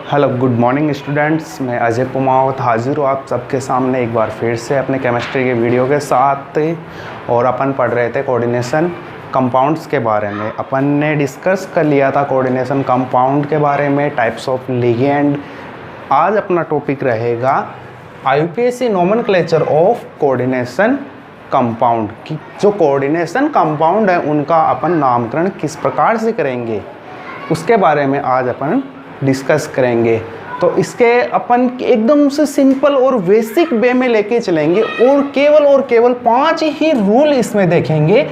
Hello good morning students, मैं अजय कुमावत हाजिर हूँ आप सबके सामने एक बार फिर से अपने केमिस्ट्री के वीडियो के साथ। और अपन पढ़ रहे थे कोऑर्डिनेशन कंपाउंड्स के बारे में। अपन ने डिस्कस कर लिया था कोऑर्डिनेशन कंपाउंड के बारे में, टाइप्स ऑफ लिगेंड। आज अपना टॉपिक रहेगा IUPAC nomenclature of coordination compound की। जो कोऑर्डिनेशन कंपाउंड है उनका अपन नामकरण किस प्रकार से करेंगे उसके बारे में आज अपन डिस्कस करेंगे। तो इसके अपन एकदम से सिंपल और बेसिक वे में लेके चलेंगे और केवल 5 ही रूल इसमें देखेंगे।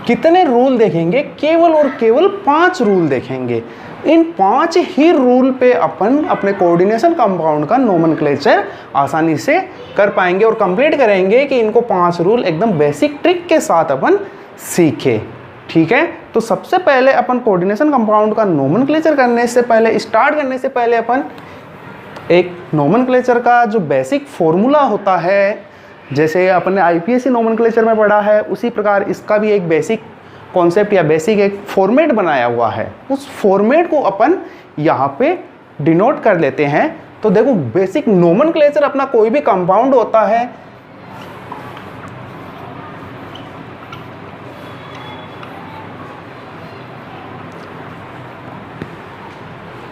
कितने रूल देखेंगे? केवल और केवल 5 रूल देखेंगे। इन 5 ही रूल पे अपन अपने कोऑर्डिनेशन कंपाउंड का नोमेनक्लेचर आसानी से कर पाएंगे और कंप्लीट करेंगे कि इनको 5 रूल एकदम बेसिक ट्रिक के साथ अपन सीखे। ठीक है, तो सबसे पहले अपन कोऑर्डिनेशन कंपाउंड का नोमेनक्लेचर स्टार्ट करने से पहले अपन एक नोमेनक्लेचर का जो बेसिक फॉर्मूला होता है, जैसे अपन ने IUPAC नोमेनक्लेचर में पढ़ा है, उसी प्रकार इसका भी एक बेसिक कॉन्सेप्ट या बेसिक एक फॉर्मेट बनाया हुआ है। उस फॉर्मेट को अपन यहाँ पे डिनोट कर लेते हैं। तो देखो, बेसिक नोमेनक्लेचर अपना कोई भी कंपाउंड होता है,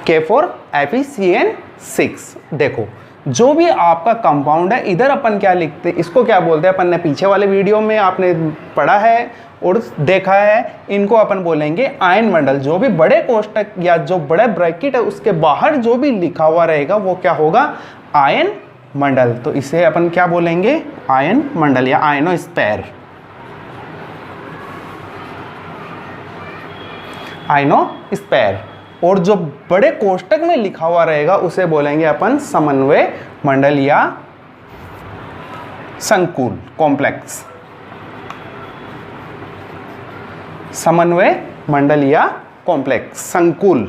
K for FeCN6। देखो, जो भी आपका कंपाउंड है, इधर अपन क्या लिखते हैं, इसको क्या बोलते हैं, अपन ने पीछे वाले वीडियो में आपने पढ़ा है और देखा है, इनको अपन बोलेंगे आयन मंडल। जो भी बड़े कोष्टक या जो बड़े ब्रैकेट है उसके बाहर जो भी लिखा हुआ रहेगा वो क्या होगा? आयन मंडल। तो इसे अपन क्या बोलेंगे? आयन मंडल या आयनोस्फीयर। आयनोस्फीयर। और जो बड़े कोष्टक में लिखा हुआ रहेगा उसे बोलेंगे अपन समन्वय मंडल या संकुल, कॉम्प्लेक्स। समन्वय मंडल या कॉम्प्लेक्स, संकुल।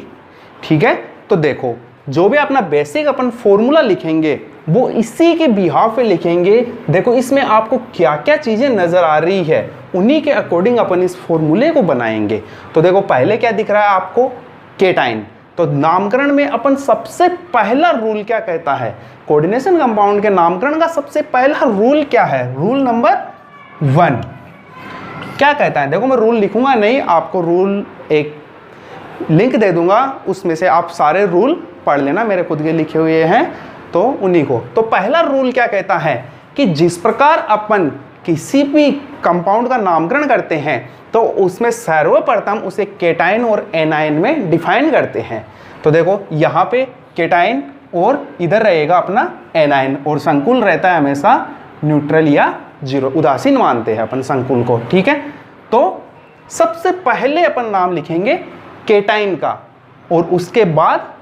ठीक है, तो देखो, जो भी अपना बेसिक अपन फॉर्मूला लिखेंगे वो इसी के बिहाफ पे लिखेंगे। देखो, इसमें आपको क्या क्या चीजें नजर आ रही है, उन्हीं के अकॉर्डिंग अपन इस फॉर्मूले को बनाएंगे। तो देखो, पहले क्या दिख रहा है आपको? केटाइन। तो नामकरण में अपन सबसे पहला रूल क्या कहता है? कोऑर्डिनेशन कंपाउंड के नामकरण का सबसे पहला रूल क्या है? रूल नंबर 1 क्या कहता है? देखो, मैं रूल लिखूंगा नहीं, आपको रूल एक लिंक दे दूंगा, उसमें से आप सारे रूल पढ़ लेना, मेरे खुद के लिखे हुए हैं तो उन्हीं को। तो पहला रूल क्या कहता है कि जिस प्रकार अपन किसी भी कंपाउंड का नामकरण करते हैं तो उसमें सर्वप्रथम उसे केटाइन और एनाइन में डिफाइन करते हैं। तो देखो, यहाँ पे केटाइन और इधर रहेगा अपना एनाइन, और संकुल रहता है हमेशा न्यूट्रल या जीरो, उदासीन मानते हैं अपन संकुल को। ठीक है, तो सबसे पहले अपन नाम लिखेंगे केटाइन का और उसके बाद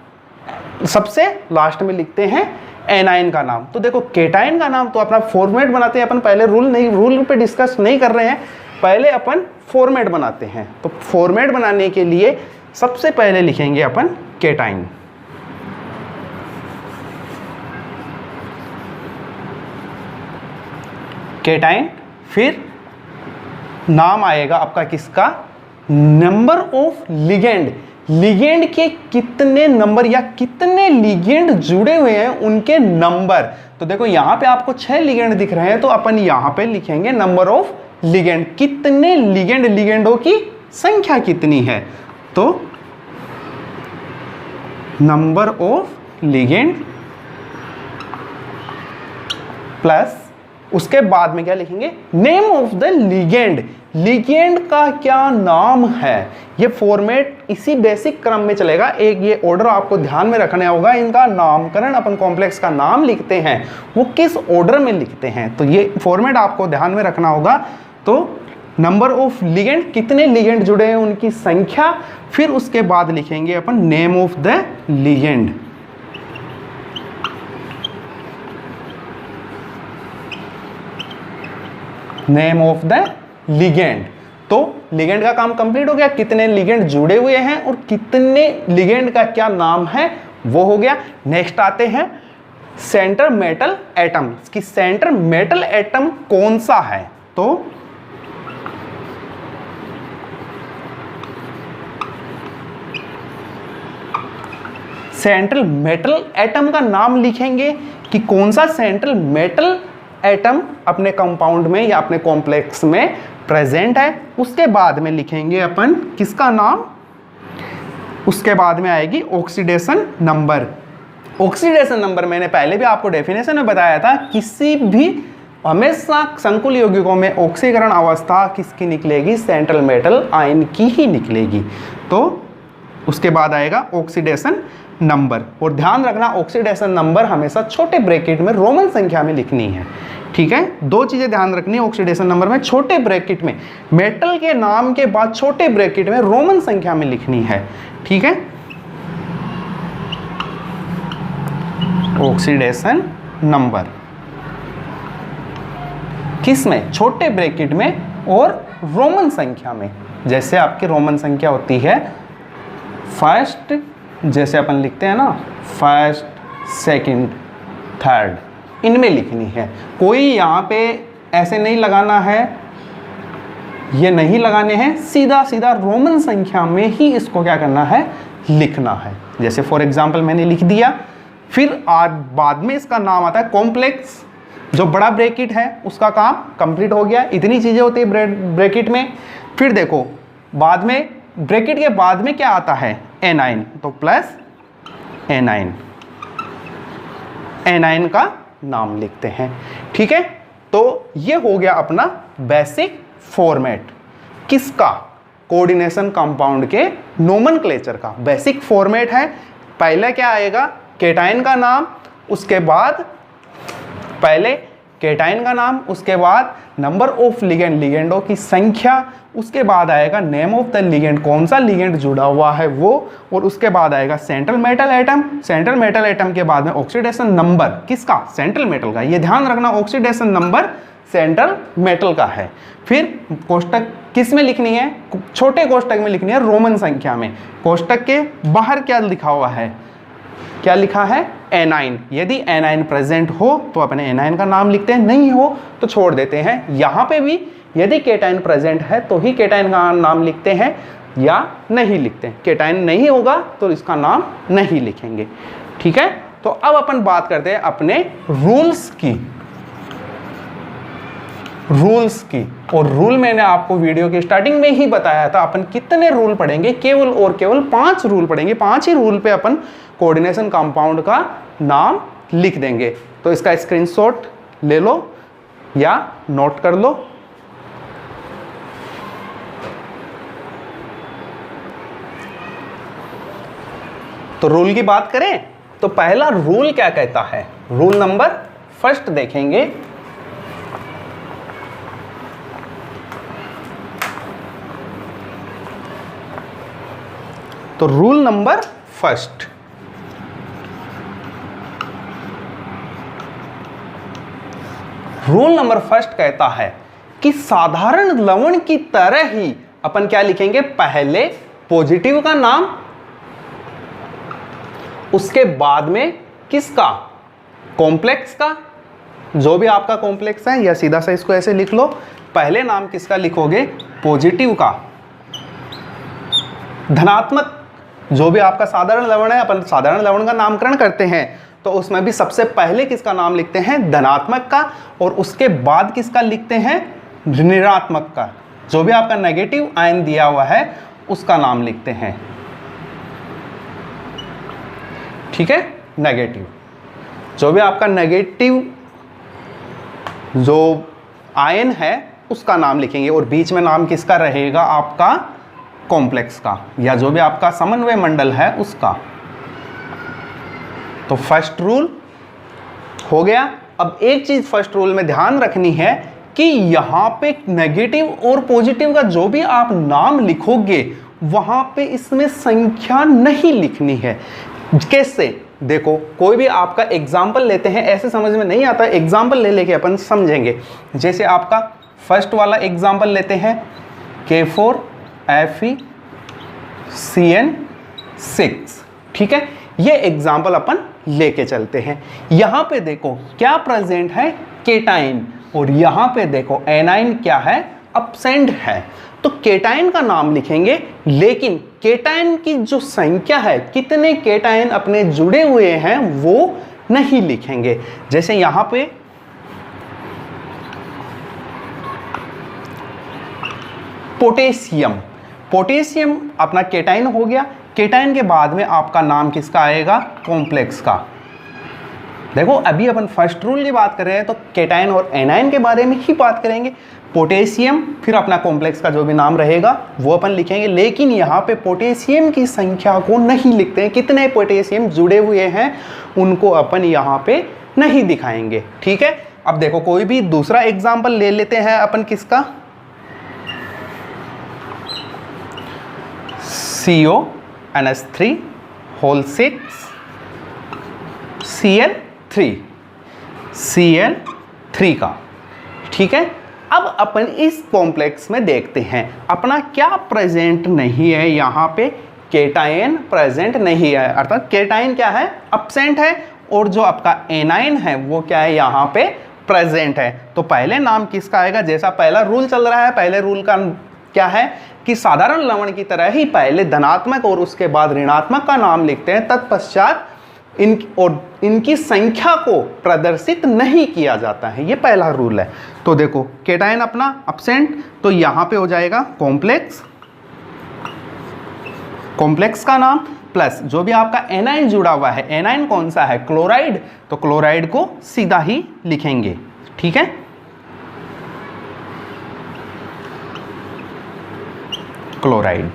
सबसे लास्ट में लिखते हैं एनाइन का नाम। तो देखो, केटाइन का नाम तो अपना फॉर्मेट बनाते हैं अपन, पहले रूल पे डिस्कस नहीं कर रहे हैं, पहले अपन फॉर्मेट बनाते हैं। तो फॉर्मेट बनाने के लिए सबसे पहले लिखेंगे अपन केटाइन। केटाइन, फिर नाम आएगा आपका किसका? Number of ligand. लिगेंड के कितने नंबर या कितने लिगेंड जुड़े हुए हैं उनके नंबर। तो देखो, यहां पे आपको 6 लिगेंड दिख रहे हैं, तो अपन यहां पे लिखेंगे नंबर ऑफ लिगेंड। कितने लिगेंड, लिगेंडों की संख्या कितनी है? तो नंबर ऑफ लिगेंड प्लस उसके बाद में क्या लिखेंगे? Name of the ligand. Ligand का क्या नाम है? ये फॉर्मेट इसी बेसिक क्रम में चलेगा। एक ये ऑर्डर आपको ध्यान में रखना होगा। इनका नामकरण अपन कॉम्प्लेक्स का नाम लिखते हैं वो किस ऑर्डर में लिखते हैं, तो ये फॉर्मेट आपको ध्यान में रखना होगा। तो नंबर ऑफ लिगेंड, कितने लिगेंड जुड़े हैं उनकी संख्या, फिर उसके बाद लिखेंगे अपन name of the ligand. Name of the ligand. तो लिगेंड का काम कंप्लीट हो गया, कितने लिगेंड जुड़े हुए हैं और कितने लिगेंड का क्या नाम है वो हो गया। नेक्स्ट आते हैं सेंटर मेटल एटम कि सेंटर मेटल एटम कौन सा है। तो सेंट्रल मेटल एटम का नाम लिखेंगे कि कौन सा सेंट्रल मेटल एटम अपने कंपाउंड में या अपने कॉम्प्लेक्स में प्रेजेंट है। उसके बाद में लिखेंगे अपन किसका नाम, उसके बाद में आएगी ऑक्सीडेशन नंबर। ऑक्सीडेशन नंबर मैंने पहले भी आपको डेफिनेशन में बताया था, किसी भी हमेशा संकुल यौगिकों में ऑक्सीकरण अवस्था किसकी निकलेगी, सेंट्रल मेटल आयन की ही निकलेगी। तो उसके बाद आएगा ऑक्सीडेशन नंबर। और ध्यान रखना ऑक्सीडेशन नंबर हमेशा छोटे ब्रैकेट में रोमन संख्या में लिखनी है, ठीक है। दो चीजें ध्यान रखनी है ऑक्सीडेशन नंबर में, छोटे ब्रैकेट में मेटल के नाम के बाद छोटे ब्रैकेट में रोमन संख्या में लिखनी है, ठीक है। ऑक्सीडेशन नंबर किस में, छोटे ब्रैकेट में और रोमन संख्या में। जैसे आपकी रोमन संख्या होती है फर्स्ट, जैसे अपन लिखते हैं ना फर्स्ट, सेकंड, थर्ड, इनमें लिखनी है। कोई यहाँ पे ऐसे नहीं लगाना है, ये नहीं लगाने हैं, सीधा सीधा रोमन संख्या में ही इसको क्या करना है, लिखना है। जैसे फॉर एग्जांपल मैंने लिख दिया, फिर आज बाद में इसका नाम आता है कॉम्प्लेक्स, जो बड़ा ब्रैकेट है उसका काम कंप्लीट हो गया। इतनी चीजें होती है ब्रैकेट में। फिर देखो बाद में ब्रैकेट के बाद में क्या आता है, एनाइन, तो प्लस एनाइन, एनाइन का नाम लिखते हैं, ठीक है। तो ये हो गया अपना बेसिक फॉर्मेट किसका, कोऑर्डिनेशन कंपाउंड के नोमेनक्लेचर का बेसिक फॉर्मेट है। पहले क्या आएगा, केटाइन का नाम, उसके बाद पहले केटाइन का नाम, उसके बाद नंबर ऑफ लिगेंड, लिगेंडों की संख्या, उसके बाद आएगा नेम ऑफ द लिगेंड, कौन सा लिगेंड जुड़ा हुआ है वो, और उसके बाद आएगा central metal atom. Central metal atom के बाद में ऑक्सीडेशन नंबर किसका, सेंट्रल मेटल का। ये ध्यान रखना ऑक्सीडेशन नंबर सेंट्रल मेटल का है। फिर कोष्टक किस में लिखनी है, छोटे कोष्टक में लिखनी है, रोमन संख्या में। कोष्टक के बाहर क्या लिखा हुआ है, क्या लिखा है, एनाइन। यदि एनाइन प्रेजेंट हो तो अपने एनाइन का नाम लिखते हैं, नहीं हो तो छोड़ देते हैं। यहाँ पे भी यदि केटाइन प्रेजेंट है तो ही केटाइन का नाम लिखते हैं या नहीं लिखते हैं। केटाइन नहीं होगा तो इसका नाम नहीं लिखेंगे, ठीक है। तो अब अपन बात करते हैं अपने रूल्स की, रूल्स की। और रूल मैंने आपको वीडियो की स्टार्टिंग में ही बताया था, अपन कितने रूल पढ़ेंगे, केवल और केवल 5 रूल पढ़ेंगे। 5 ही रूल पे अपन कोऑर्डिनेशन कंपाउंड का नाम लिख देंगे। तो इसका स्क्रीनशॉट ले लो या नोट कर लो। तो रूल की बात करें तो पहला रूल क्या कहता है, रूल नंबर फर्स्ट देखेंगे। तो rule number first, rule number first कहता है कि साधारण लवण की तरह ही अपन क्या लिखेंगे, पहले पॉजिटिव का नाम, उसके बाद में किसका, कॉम्प्लेक्स का, जो भी आपका कॉम्प्लेक्स है, या सीधा सा इसको ऐसे लिख लो, पहले नाम किसका लिखोगे, पॉजिटिव का। धनात्मक जो भी आपका साधारण लवण है, अपन साधारण लवण का नामकरण करते हैं तो उसमें भी सबसे पहले किसका नाम लिखते हैं, धनात्मक का, और उसके बाद किसका लिखते हैं, ऋणात्मक का। जो भी आपका नेगेटिव आयन दिया हुआ है उसका नाम लिखते हैं, ठीक है। नेगेटिव, जो भी आपका नेगेटिव जो आयन है उसका नाम लिखेंगे, और बीच में नाम किसका रहेगा, आपका कॉम्प्लेक्स का, या जो भी आपका समन्वय मंडल है उसका। तो फर्स्ट रूल हो गया। अब एक चीज फर्स्ट रूल में ध्यान रखनी है कि यहां पे नेगेटिव और पॉजिटिव का जो भी आप नाम लिखोगे वहां पे इसमें संख्या नहीं लिखनी है। कैसे, देखो कोई भी आपका एग्जाम्पल लेते हैं, ऐसे समझ में नहीं आता, एग्जाम्पल ले लेके अपन समझेंगे। जैसे आपका फर्स्ट वाला एग्जाम्पल लेते हैं, K4FeCN6, ठीक है। ये एग्जाम्पल अपन लेके चलते हैं। यहां पे देखो क्या प्रेजेंट है, केटाइन, और यहां पे देखो एनाइन क्या है, अब्सेंट है। तो केटायन का नाम लिखेंगे, लेकिन केटायन की जो संख्या है, कितने केटायन अपने जुड़े हुए हैं, वो नहीं लिखेंगे। जैसे यहां पे पोटेशियम, पोटेशियम अपना केटायन हो गया। केटायन के बाद में आपका नाम किसका आएगा? कॉम्प्लेक्स का। देखो अभी अपन फर्स्ट रूल की बात कर रहे हैं तो केटायन और एनायन के बारे में ही बात करेंगे। पोटेशियम, फिर अपना कॉम्प्लेक्स का जो भी नाम रहेगा वो अपन लिखेंगे, लेकिन यहाँ पे पोटेशियम की संख्या को नहीं लिखते हैं, कितने पोटेशियम जुड़े हुए हैं उनको अपन यहाँ पे नहीं दिखाएंगे। ठीक है, अब देखो कोई भी दूसरा एग्जाम्पल ले लेते हैं अपन, किसका? CONH3 होल 6 Cl3 का। ठीक है, अब अपन इस कॉम्प्लेक्स में देखते हैं अपना क्या प्रेजेंट नहीं है। यहाँ पे केटायन प्रेजेंट नहीं है, अर्थात केटायन क्या है? अब्सेंट है, और जो आपका एनायन है वो क्या है? यहाँ पे प्रेजेंट है। तो पहले नाम किसका आएगा? जैसा पहला रूल चल रहा है, पहले रूल का क्या है कि साधारण लवण की तरह ही पहले धनात्मक और उसके बाद ऋणात्मक का नाम लिखते हैं, तत्पश्चात इनकी संख्या को प्रदर्शित नहीं किया जाता है। ये पहला रूल है। तो देखो केटायन अपना अब्सेंट, तो यहां पे हो जाएगा कॉम्प्लेक्स, कॉम्प्लेक्स का नाम प्लस जो भी आपका एनायन जुड़ा हुआ है। एनायन कौन सा है? क्लोराइड, तो क्लोराइड को सीधा ही लिखेंगे। ठीक है, क्लोराइड,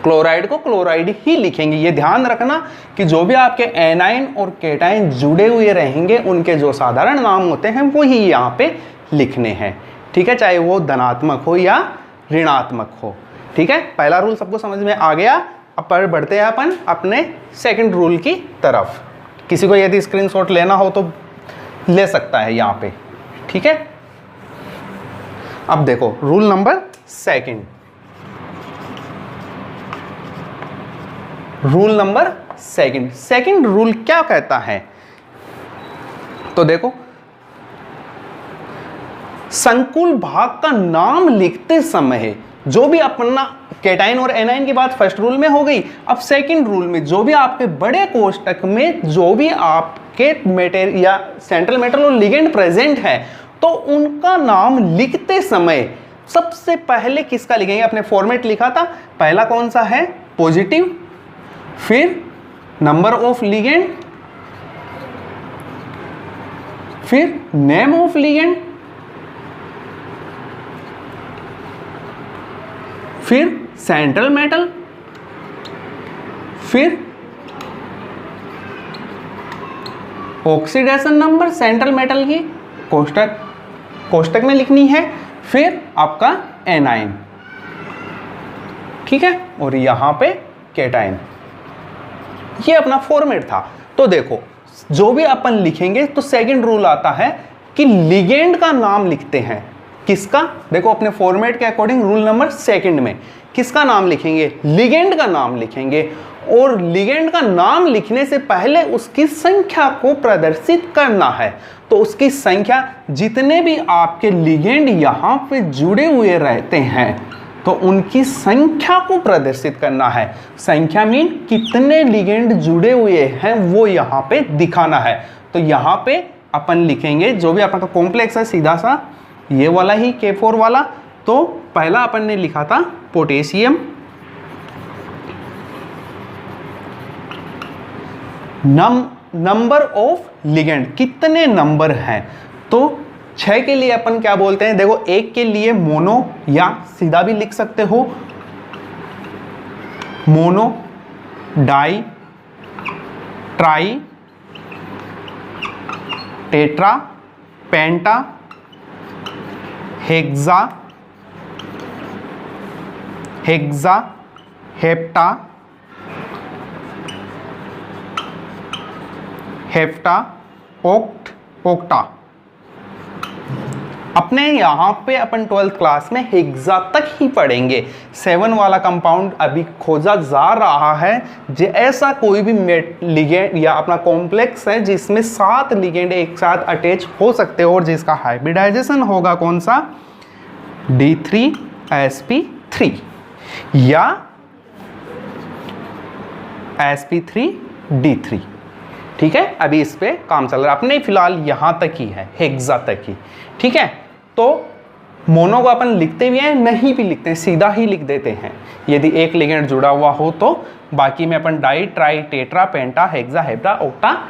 क्लोराइड को क्लोराइड ही लिखेंगे। ये ध्यान रखना कि जो भी आपके एनायन और केटायन जुड़े हुए रहेंगे उनके जो साधारण नाम होते हैं वो ही यहाँ पे लिखने हैं। ठीक है, चाहे वो धनात्मक हो या ऋणात्मक हो। ठीक है, पहला रूल सबको समझ में आ गया। अब पर बढ़ते हैं अपन अपने सेकंड रूल की तरफ। किसी को यदि स्क्रीनशॉट लेना हो तो ले सकता है यहाँ पे। ठीक है, अब देखो rule number second, rule number second. Second rule क्या कहता है? तो देखो संकुल भाग का नाम लिखते समय जो भी अपना केटायन और एनायन की बात फर्स्ट रूल में हो गई, अब सेकंड रूल में जो भी आपके बड़े कोष्टक में जो भी आपके मेटेरियल या सेंट्रल मेटल और लिगेंड प्रेजेंट है, तो उनका नाम लिखते समय सबसे पहले किसका लिखेंगे? अपने फॉर्मेट लिखा था, पहला कौन सा है? पॉजिटिव, फिर नंबर ऑफ लिगेंड, फिर नेम ऑफ लिगेंड, फिर सेंट्रल मेटल, फिर ऑक्सीडेशन नंबर सेंट्रल मेटल की कोष्टक में लिखनी है, फिर आपका एनायन। ठीक है, और यहां पे केटायन। ये अपना फॉर्मेट था। तो देखो जो भी अपन लिखेंगे तो सेकंड रूल आता है कि लिगेंड का नाम लिखते हैं। किसका? देखो अपने फॉर्मेट के अकॉर्डिंग रूल नंबर सेकंड में किसका नाम लिखेंगे? लिगेंड का नाम लिखेंगे, और लिगेंड का नाम लिखने से पहले उसकी संख्या को प्रदर्शित करना है। तो उसकी संख्या, जितने भी आपके लिगेंड यहां पे जुड़े हुए रहते हैं तो उनकी संख्या को प्रदर्शित करना है। संख्या मीन कितने लिगेंड जुड़े हुए हैं वो यहाँ पे दिखाना है। तो यहाँ पे अपन लिखेंगे जो भी आपका कॉम्प्लेक्स है, सीधा सा ये वाला ही K4 वाला। तो पहला अपन ने लिखा था पोटेशियम, नंबर ऑफ लिगेंड, कितने नंबर हैं? तो 6 के लिए अपन क्या बोलते हैं? देखो एक के लिए मोनो, या सीधा भी लिख सकते हो मोनो, डाई, ट्राई, टेट्रा, पेंटा, हेक्सा, हेप्टा, ओक्टा। अपने यहाँ पे अपन 12th क्लास में हेक्सा तक ही पढ़ेंगे। 7 वाला कंपाउंड अभी खोजा जा रहा है। जो ऐसा कोई भी लिगेंड या अपना कॉम्प्लेक्स है जिसमें 7 लिगेंड एक साथ अटैच हो सकते हो और जिसका हाइब्रिडाइजेशन होगा कौन सा? D3sp sp3 या sp3d3। ठीक है, अभी इस पे काम चल रहा है, अपने फिलहाल यहां तक ही है, हेक्सा तक ही। ठीक है, तो मोनो को अपन लिखते भी हैं, नहीं भी लिखते हैं, सीधा ही लिख देते हैं यदि एक लिगेंड जुड़ा हुआ हो तो। बाकी में अपन डाई, ट्राई, टेट्रा, पेंटा, हेक्सा, हेप्टा, ऑक्टा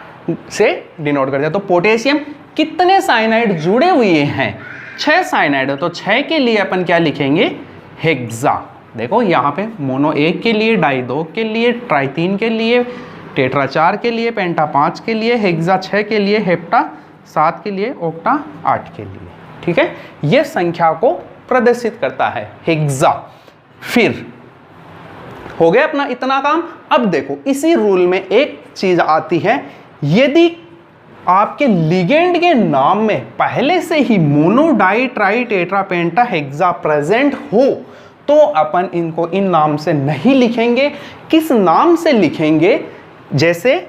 से डिनोट करते हैं। तो पोटेशियम कितने साइनाइड जुड़े हुए हैं? 6 साइनाइड है, तो 6 के लिए अपन क्या लिखेंगे? हेक्सा। देखो यहाँ पे मोनो 1 के लिए, डाई 2 के लिए, ट्राई 3 के लिए, टेट्रा 4 के लिए, पेंटा 5 के लिए, हेक्सा 6 के लिए, हेप्टा 7 के लिए, ऑक्टा 8 के लिए। ठीक है, यह संख्या को प्रदर्शित करता है हेक्सा। फिर हो गया अपना इतना काम। अब देखो इसी रूल में एक चीज आती है, यदि आपके लिगेंड के नाम में पहले से ही मोनो, डाई, ट्राई, टेट्रा, पेंटा, हेक्सा प्रेजेंट हो तो अपन इनको इन नाम से नहीं लिखेंगे। किस नाम से लिखेंगे? जैसे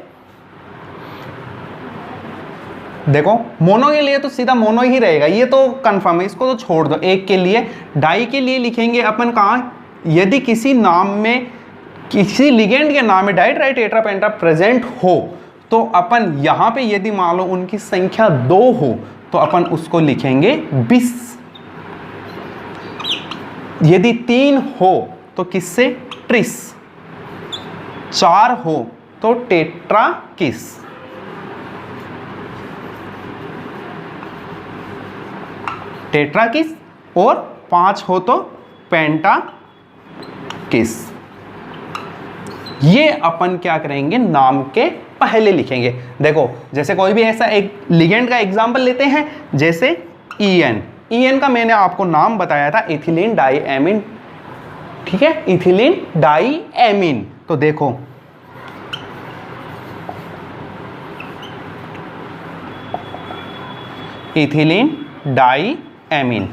देखो मोनो के लिए तो सीधा मोनो ही रहेगा, ये तो कंफर्म है, इसको तो छोड़ दो। एक के लिए, डाई के लिए लिखेंगे अपन कहाँ? यदि किसी नाम में, किसी लिगेंड के नाम में डाई, ट्राई, टेट्रा, पेंटा प्रेजेंट हो तो अपन यहां पे यदि मान लो उनकी संख्या 2 हो तो अपन उसको लिखेंगे 20। यदि 3 हो तो किससे? ट्रिस। 4 हो तो टेट्रा किस। टेट्रा किस, और 5 हो तो पेंटा किस। ये अपन क्या करेंगे? नाम के पहले लिखेंगे। देखो जैसे कोई भी ऐसा एक लिगेंड का एग्जांपल लेते हैं, जैसे EN का मैंने आपको नाम बताया था, इथिलीन डाई एमीन। ठीक है, इथिलीन डाई एमीन। तो देखो इथिलीन डाई एमीन,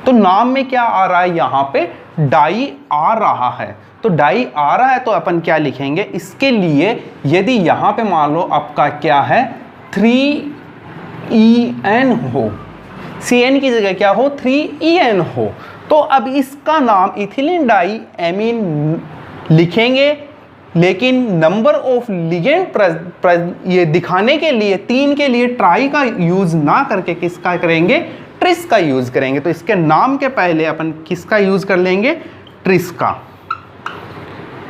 तो नाम में क्या आ रहा है? यहां पे डाई आ रहा है, तो डाई आ रहा है तो अपन क्या लिखेंगे इसके लिए? यदि यहां पे मान लो आपका क्या है 3EN हो, CN की जगह क्या हो? 3EN हो, तो अब इसका नाम इथिलीन डाई एमीन लिखेंगे। लेकिन नंबर ऑफ लिगेंड ये दिखाने के लिए 3 के लिए ट्राई का यूज ना करके किसका करेंगे? ट्रिस का यूज करेंगे। तो इसके नाम के पहले अपन किसका यूज कर लेंगे? ट्रिस का।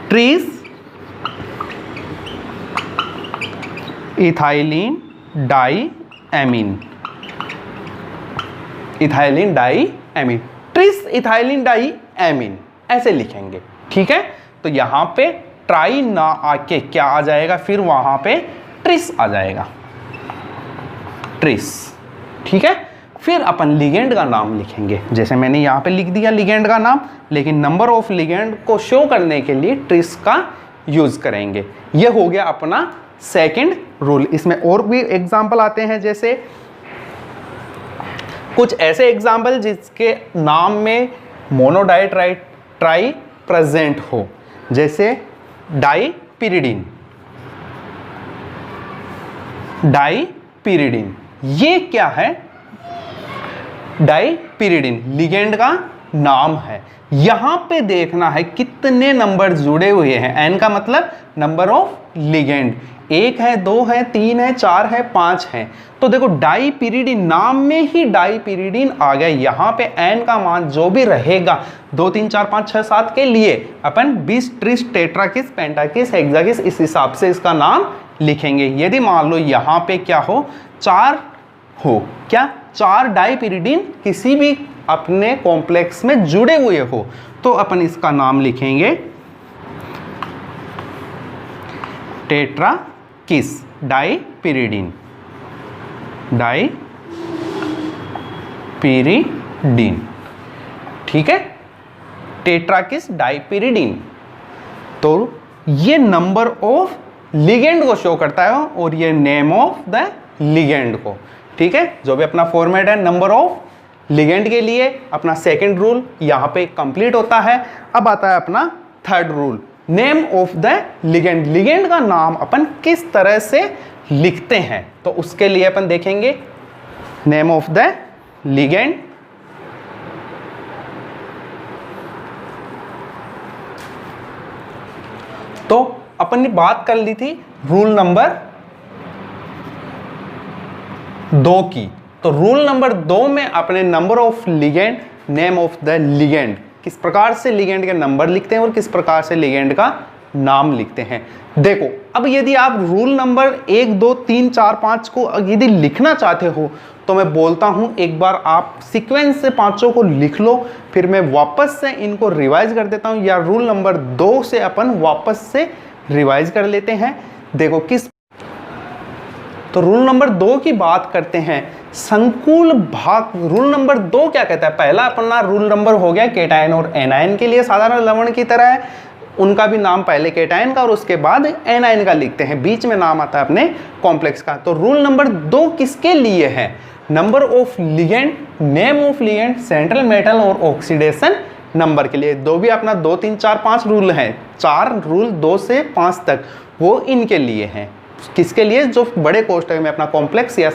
Tris ethylene di amine. Ethylene di amine, tris ethylene di amine, ऐसे लिखेंगे। ठीक है, तो यहां पे ट्राई ना आके क्या आ जाएगा? फिर वहां पे ट्रिस आ जाएगा, ट्रिस। ठीक है, फिर अपन लिगेंड का नाम लिखेंगे, जैसे मैंने यहां पे लिख दिया लिगेंड का नाम, लेकिन नंबर ऑफ लिगेंड को शो करने के लिए ट्रिस का यूज करेंगे। यह हो गया अपना सेकंड रूल। इसमें और भी एग्जाम्पल आते हैं, जैसे कुछ ऐसे एग्जाम्पल जिसके नाम में मोनो, डाई, ट्राई प्रेजेंट हो, जैसे डाईपिरिडिन। डाईपिरिडिन ये क्या है? डाईपिरिडिन लिगेंड का नाम है। यहां पे देखना है कितने नंबर जुड़े हुए हैं। एन का मतलब नंबर ऑफ लिगेंड, 1 है, 2 है, 3 है, 4 है, 5 है। तो देखो डाईपिरिडिन, नाम में ही डाईपिरिडिन आ गया। यहां पे एन का मान जो भी रहेगा 2, 3, 4, 5, 6, 7 के लिए अपन 20, ट्रिस, टेट्राकिस, पेंटाकिस, हेक्साकिस इस हिसाब से इसका नाम लिखेंगे। यदि मान लो यहां पे क्या हो? 4 हो, क्या 4 डाईपिरिडिन किसी भी अपने कॉम्प्लेक्स में जुड़े हुए हो तो अपन इसका नाम लिखेंगे टेट्राकिस डाईपिरिडिन। डाईपिरिडिन, ठीक है, टेट्राकिस डाईपिरिडिन। तो ये नंबर ऑफ लिगेंड को शो करता है और ये नेम ऑफ द लिगेंड को। ठीक है, जो भी अपना फॉर्मेट है नंबर ऑफ लिगेंड के लिए, अपना सेकंड रूल यहां पे कंप्लीट होता है। अब आता है अपना third rule, name of the ligand. Ligand का नाम अपन किस तरह से लिखते हैं तो उसके लिए अपन देखेंगे नेम ऑफ द लिगेंड। अपन ने बात कर ली थी रूल नंबर 2 की। तो रूल नंबर 2 में अपने number of ligand, name of the ligand, किस प्रकार से लिगेंड के नंबर लिखते हैं और किस प्रकार से लिगेंड का नाम लिखते हैं। देखो अब यदि आप रूल नंबर 1 2 3 4 5 को यदि लिखना चाहते हो तो मैं बोलता हूं एक बार आप सीक्वेंस से पांचों को लिख लो, फिर मैं वापस से इनको रिवाइज कर देता हूं, या रूल नंबर 2 से अपन वापस से रिवाइज कर लेते हैं। देखो किस, तो रूल नंबर 2 की बात करते हैं, संकुल भाग। रूल नंबर 2 क्या कहता है? पहला अपना रूल नंबर हो गया केटायन और एनायन के लिए, साधारण लवण की तरह है, उनका भी नाम पहले केटायन का और उसके बाद एनायन का लिखते हैं, बीच में नाम आता है अपने कॉम्प्लेक्स का। तो रूल नंबर 2 किसके लिए है? Number of ligand, name of ligand, central metal और ऑक्सीडेशन नंबर के लिए। दो भी अपना 2 3 4 5 रूल हैं, 4 रूल 2 से 5 तक वो इनके लिए हैं। किसके लिए? जो बड़े कोष्ठक में अपना कॉम्प्लेक्स या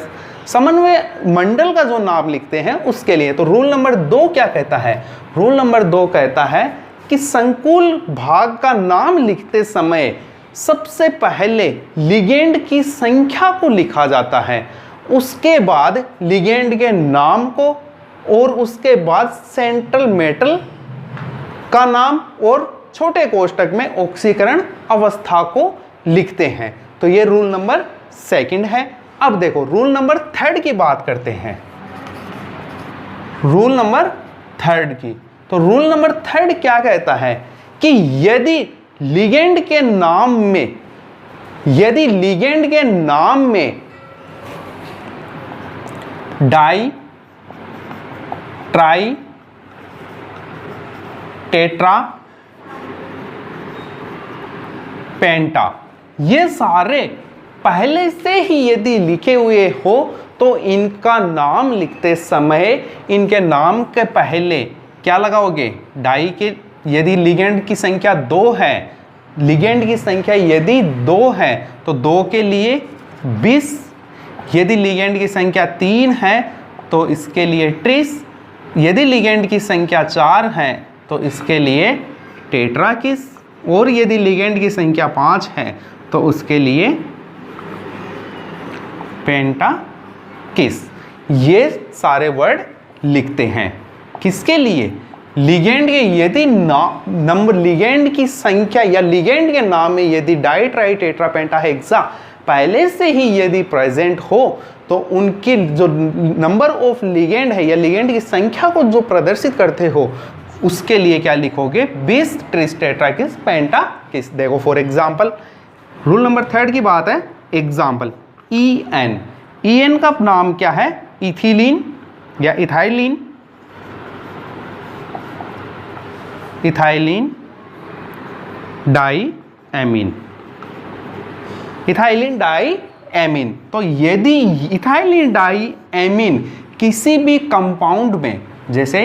समन्वय मंडल का जो नाम लिखते हैं उसके लिए। तो रूल नंबर 2 क्या कहता है? रूल नंबर 2 कहता है कि संकुल भाग का नाम लिखते समय सबसे पहले लिगेंड की संख्या को लिखा जाता है, उसके बाद लिगेंड के नाम को, और उसके बाद सेंट्रल मेटल का नाम, और छोटे कोष्ठक में ऑक्सीकरण अवस्था को लिखते हैं। तो ये रूल नंबर 2 है। अब देखो रूल नंबर 3 की बात करते हैं, रूल नंबर 3 की। तो रूल नंबर 3 क्या कहता है कि यदि लिगेंड के नाम में, यदि लिगेंड के नाम में डाई, ट्राई, टेट्रा, पेंटा, ये सारे पहले से ही यदि लिखे हुए हो तो इनका नाम लिखते समय इनके नाम के पहले क्या लगाओगे? डाई के, यदि लिगेंड की संख्या 2 है, लिगेंड की संख्या यदि 2 है तो 2 के लिए 20, यदि लिगेंड की संख्या 3 है तो इसके लिए ट्रिस, यदि लिगेंड की संख्या 4 है तो इसके लिए टेट्राकिस, और यदि लिगेंड की संख्या 5 है तो उसके लिए पेंटाकिस। ये सारे वर्ड लिखते हैं किसके लिए? लिगेंड के यदि नंबर, लिगेंड की संख्या या लिगेंड के नाम में यदि डाई, ट्राई, टेट्रा, पेंटा, हेक्सा पहले से ही यदि प्रेजेंट हो तो उनकी जो नंबर ऑफ लिगेंड है या लिगेंड की संख्या को जो प्रदर्शित करते हो उसके लिए क्या लिखोगे? 20, ट्रिस, टेट्राकिस, पेंटाकिस। देखो फॉर एग्जांपल रूल नंबर 3 की बात है, एग्जांपल EN, EN का नाम क्या है? इथिलीन या ethylene, ethylene di amine, ethylene di amine. तो यदि इथाइलिन डाई एमीन किसी भी कंपाउंड में, जैसे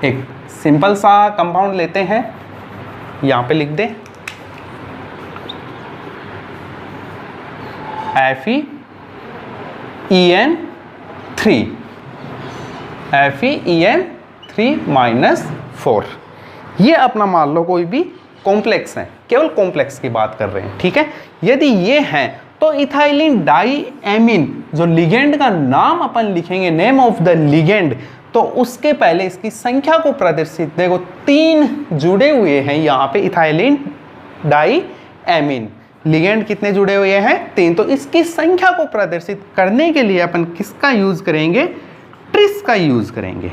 एक सिंपल सा कंपाउंड लेते हैं, यहां पे लिख दे FeEN3, FeEN3-4, ये अपना मान लो कोई भी कॉम्प्लेक्स है, केवल कॉम्प्लेक्स की बात कर रहे हैं, ठीक है। यदि ये हैं तो इथाइलिन डाई एमीन जो लिगेंड का नाम अपन लिखेंगे, नेम ऑफ द लिगेंड, तो उसके पहले इसकी संख्या को प्रदर्शित, देखो 3 जुड़े हुए हैं यहाँ पे इथाइलिन डाई एमीन, लिगेंड कितने जुड़े हुए हैं? 3। तो इसकी संख्या को प्रदर्शित करने के लिए अपन किसका यूज करेंगे? ट्रिस का यूज करेंगे।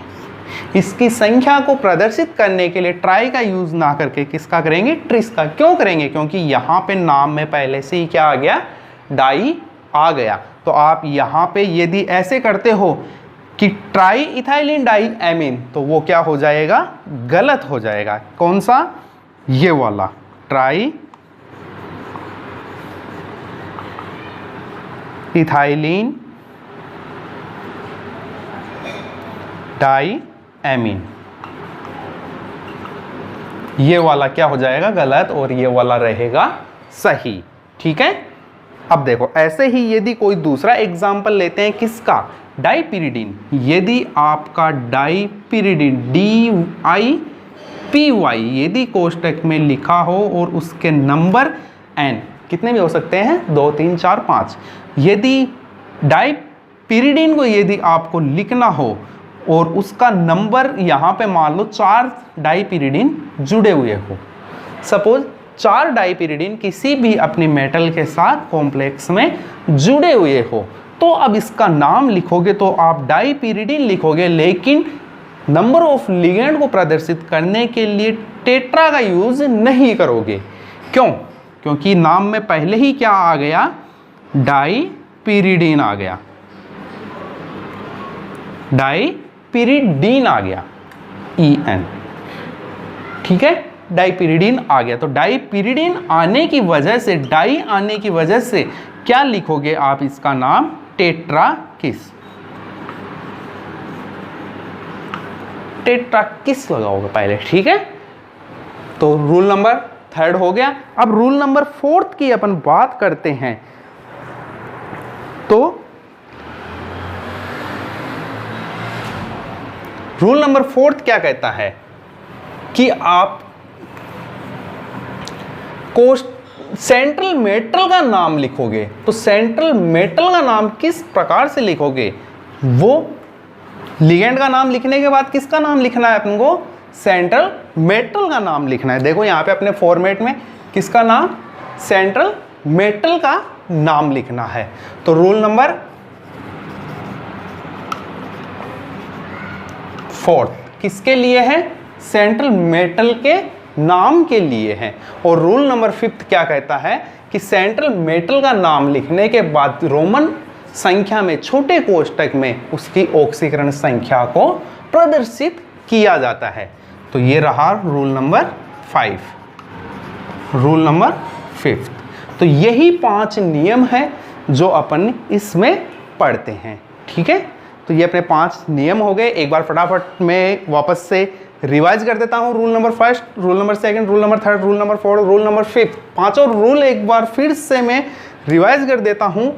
इसकी संख्या को प्रदर्शित करने के लिए ट्राई का यूज ना करके किसका करेंगे? ट्रिस का। क्यों करेंगे? क्योंकि यहाँ पे नाम में पहले से ही क्या आ गया? डाई आ गया। तो आप यहाँ पे यदि ऐसे करते हो कि ट्राई इथाइलिन डाई एमीन, तो वो क्या हो जाएगा? गलत हो जाएगा। कौन सा? ये वाला ट्राई इथाइलिन डाई एमीन, ये वाला क्या हो जाएगा? गलत, और ये वाला रहेगा सही, ठीक है। अब देखो ऐसे ही यदि कोई दूसरा एग्जाम्पल लेते हैं, किसका? डाईपिरिडिन। यदि आपका डाईपिरिडिन PY यदि कोष्टक में लिखा हो और उसके नंबर n कितने भी हो सकते हैं, 2 3 4 5। यदि डाइपिरिडिन को यदि आपको लिखना हो और उसका नंबर यहाँ पे मान लो 4 डाइपिरिडिन जुड़े हुए हो, सपोज 4 डाइपिरिडिन किसी भी अपनी मेटल के साथ कॉम्प्लेक्स में जुड़े हुए हो, तो अब इसका नाम लिखोगे तो आप डाइपिरिडिन लिखोगे, लेकिन नंबर ऑफ लिगेंड को प्रदर्शित करने के लिए टेट्रा का यूज नहीं करोगे। क्यों? क्योंकि नाम में पहले ही क्या आ गया, डाइपिरिडिन आ गया, डाइपिरिडीन आ गया, EN, ठीक है, डाइपिरिडीन आ गया। तो डाइपिरिडीन आने की वजह से, डाई आने की वजह से क्या लिखोगे आप इसका नाम, टेट्राकिस, टेट्राकिस लगाओगे पहले, ठीक है। तो रूल नंबर 3 हो गया। अब रूल नंबर 4 की अपन बात करते हैं। तो रूल नंबर 4 क्या कहता है कि आप सेंट्रल मेटल का नाम लिखोगे, तो सेंट्रल मेटल का नाम किस प्रकार से लिखोगे, वो लिगेंड का नाम लिखने के बाद किसका नाम लिखना है अपन को, सेंट्रल मेटल का नाम लिखना है। देखो यहाँ पे अपने फॉर्मेट में किसका नाम, सेंट्रल मेटल का नाम लिखना है। तो रूल नंबर 4 किसके लिए है, सेंट्रल मेटल के नाम के लिए है। और रूल नंबर 5 क्या कहता है कि सेंट्रल मेटल का नाम लिखने के बाद रोमन संख्या में, छोटे कोष्टक में उसकी ऑक्सीकरण संख्या को प्रदर्शित किया जाता है। तो ये रहा रूल नंबर 5, रूल नंबर 5। तो यही 5 नियम है जो अपन इसमें पढ़ते हैं, ठीक है। तो ये अपने 5 नियम हो गए। एक बार फटाफट मैं वापस से रिवाइज कर देता हूँ। Rule number 1, rule number 2, rule number 3, rule number 4, rule number 5, पांचों रूल एक बार फिर से मैं रिवाइज कर देता हूँ,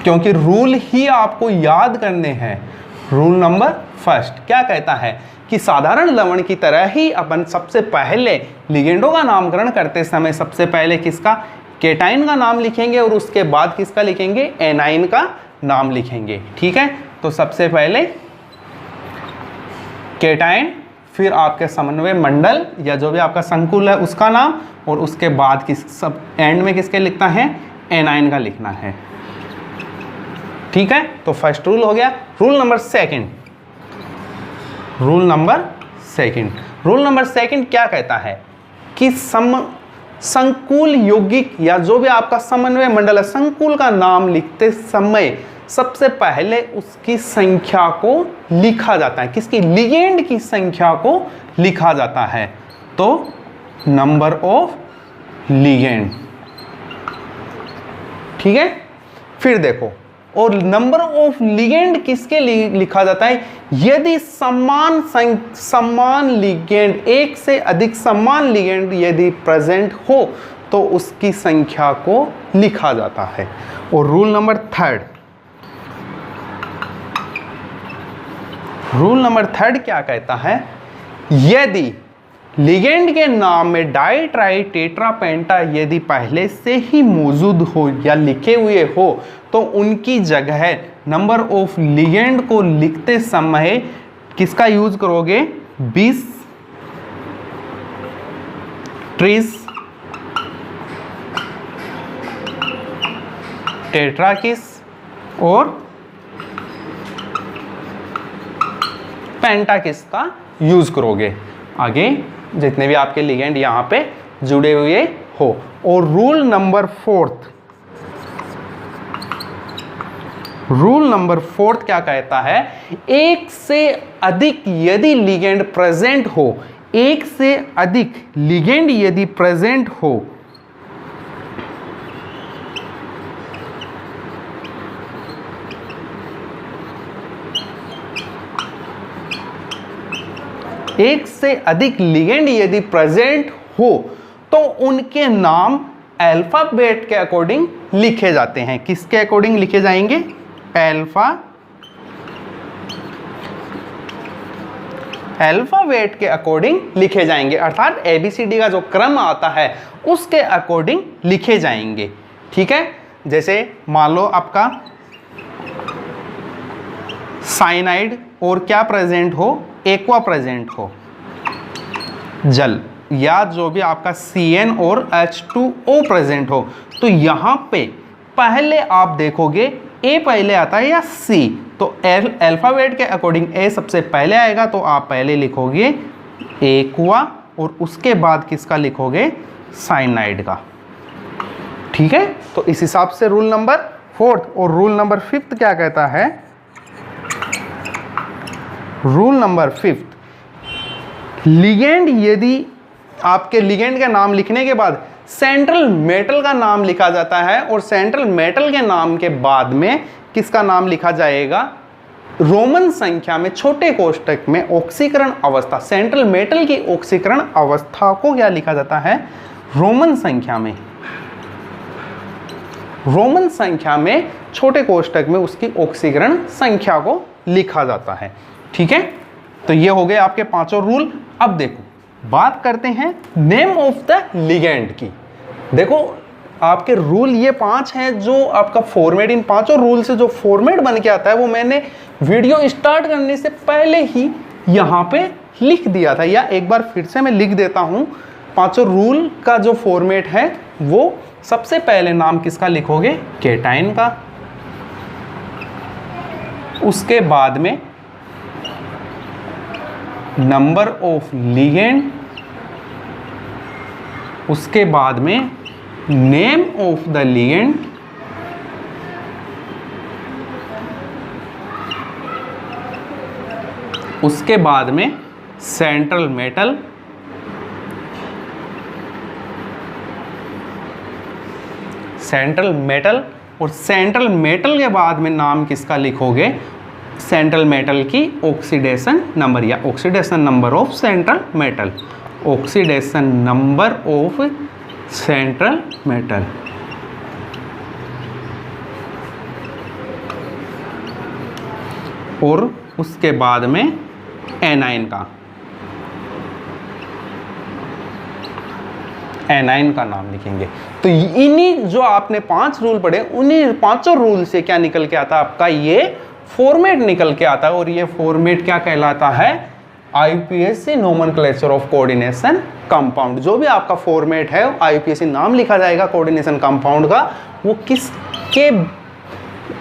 क्योंकि रूल ही आपको याद करने हैं। रूल नंबर 1 क्या कहता है कि साधारण लवण की तरह ही अपन सबसे पहले लिगेंडों का नामकरण करते समय सबसे पहले किसका, केटाइन का नाम लिखेंगे और उसके बाद किसका लिखेंगे, एनाइन का नाम लिखेंगे, ठीक है। तो सबसे पहले केटाइन, फिर आपके समन्वय मंडल या जो भी आपका संकुल है उसका नाम, और उसके बाद किस सब एंड में किसके लिखना है, एनाइन का लिखना है, ठीक है। तो फर्स्ट रूल हो गया। Rule number 2, rule number 2, rule number 2 क्या कहता है कि संकुल यौगिक या जो भी आपका समन्वय मंडल है, संकुल का नाम लिखते समय सबसे पहले उसकी संख्या को लिखा जाता है, किसकी, लिगेंड की संख्या को लिखा जाता है। तो नंबर ऑफ लिगेंड, ठीक है। फिर देखो, और नंबर ऑफ लिगेंड किसके लिए लिखा जाता है, यदि समान लिगेंड, एक से अधिक समान लिगेंड यदि प्रेजेंट हो तो उसकी संख्या को लिखा जाता है। और रूल नंबर 3, रूल नंबर 3 क्या कहता है, यदि लिगेंड के नाम में डाई, ट्राई, टेट्रा, पेंटा यदि पहले से ही मौजूद हो या लिखे हुए हो तो उनकी जगह नंबर ऑफ लिगेंड को लिखते समय किसका यूज करोगे, 20, 30, टेट्राकिस और पेंटाकिस का यूज करोगे, आगे जितने भी आपके लिगेंड यहां पे जुड़े हुए हो। और रूल नंबर 4, रूल नंबर 4 क्या कहता है, एक से अधिक यदि लिगेंड प्रेजेंट हो, एक से अधिक लिगेंड यदि प्रेजेंट हो एक से अधिक लिगेंड यदि प्रेजेंट हो तो उनके नाम अल्फाबेट के अकॉर्डिंग लिखे जाते हैं। किसके अकॉर्डिंग लिखे जाएंगे, अल्फाबेट के अकॉर्डिंग लिखे जाएंगे, अर्थात ABCD का जो क्रम आता है उसके अकॉर्डिंग लिखे जाएंगे। ठीक है, जैसे मान लो आपका साइनाइड और क्या प्रेजेंट हो, एक्वा प्रेजेंट हो, जल, या जो भी आपका CN और H2O प्रेजेंट हो, तो यहाँ पे पहले आप देखोगे A पहले आता है या C, तो अल्फाबेट के अकॉर्डिंग A सबसे पहले आएगा, तो आप पहले लिखोगे एक्वा और उसके बाद किसका लिखोगे, साइनाइड का। ठीक है, तो इस हिसाब से रूल नंबर 4 और रूल नंबर 5 क्या कहता है, रूल नंबर 5, लिगेंड, यदि आपके लिगेंड का नाम लिखने के बाद सेंट्रल मेटल का नाम लिखा जाता है और सेंट्रल मेटल के नाम के बाद में किसका नाम लिखा जाएगा, रोमन संख्या में छोटे कोष्ठक में ऑक्सीकरण अवस्था, सेंट्रल मेटल की ऑक्सीकरण अवस्था को क्या लिखा जाता है, रोमन संख्या में, रोमन संख्या में छोटे कोष्ठक में उसकी ऑक्सीकरण संख्या को लिखा जाता है। ठीक है, तो ये हो गए आपके पांचों रूल। अब देखो बात करते हैं नेम ऑफ द लिगेंड की। देखो आपके रूल ये 5 हैं जो आपका फॉर्मेट, इन पांचों रूल से जो फॉर्मेट बन के आता है वो मैंने वीडियो स्टार्ट करने से पहले ही यहाँ पे लिख दिया था, या एक बार फिर से मैं लिख देता हूँ। पांचों रूल का जो फॉर्मेट है वो सबसे पहले नाम किसका लिखोगे, केटाइन का, उसके बाद में नंबर ऑफ लिगेंड, उसके बाद में नेम ऑफ द लिगेंड, उसके बाद में सेंट्रल मेटल, सेंट्रल मेटल, और सेंट्रल मेटल के बाद में नाम किसका लिखोगे, सेंट्रल मेटल की ऑक्सीडेशन नंबर या oxidation number of central metal, oxidation number of central metal. और उसके बाद में एनाइन का, एनाइन का नाम लिखेंगे। तो इन्हीं जो आपने 5 रूल पढ़े, उन्हीं पांचों रूल से क्या निकल के आता है, आपका ये फॉर्मेट निकल के आता है। और ये फॉर्मेट क्या कहलाता है, IUPAC nomenclature of coordination compound. जो भी आपका फॉर्मेट है IUPAC नाम लिखा जाएगा कोऑर्डिनेशन कंपाउंड का, वो किसके,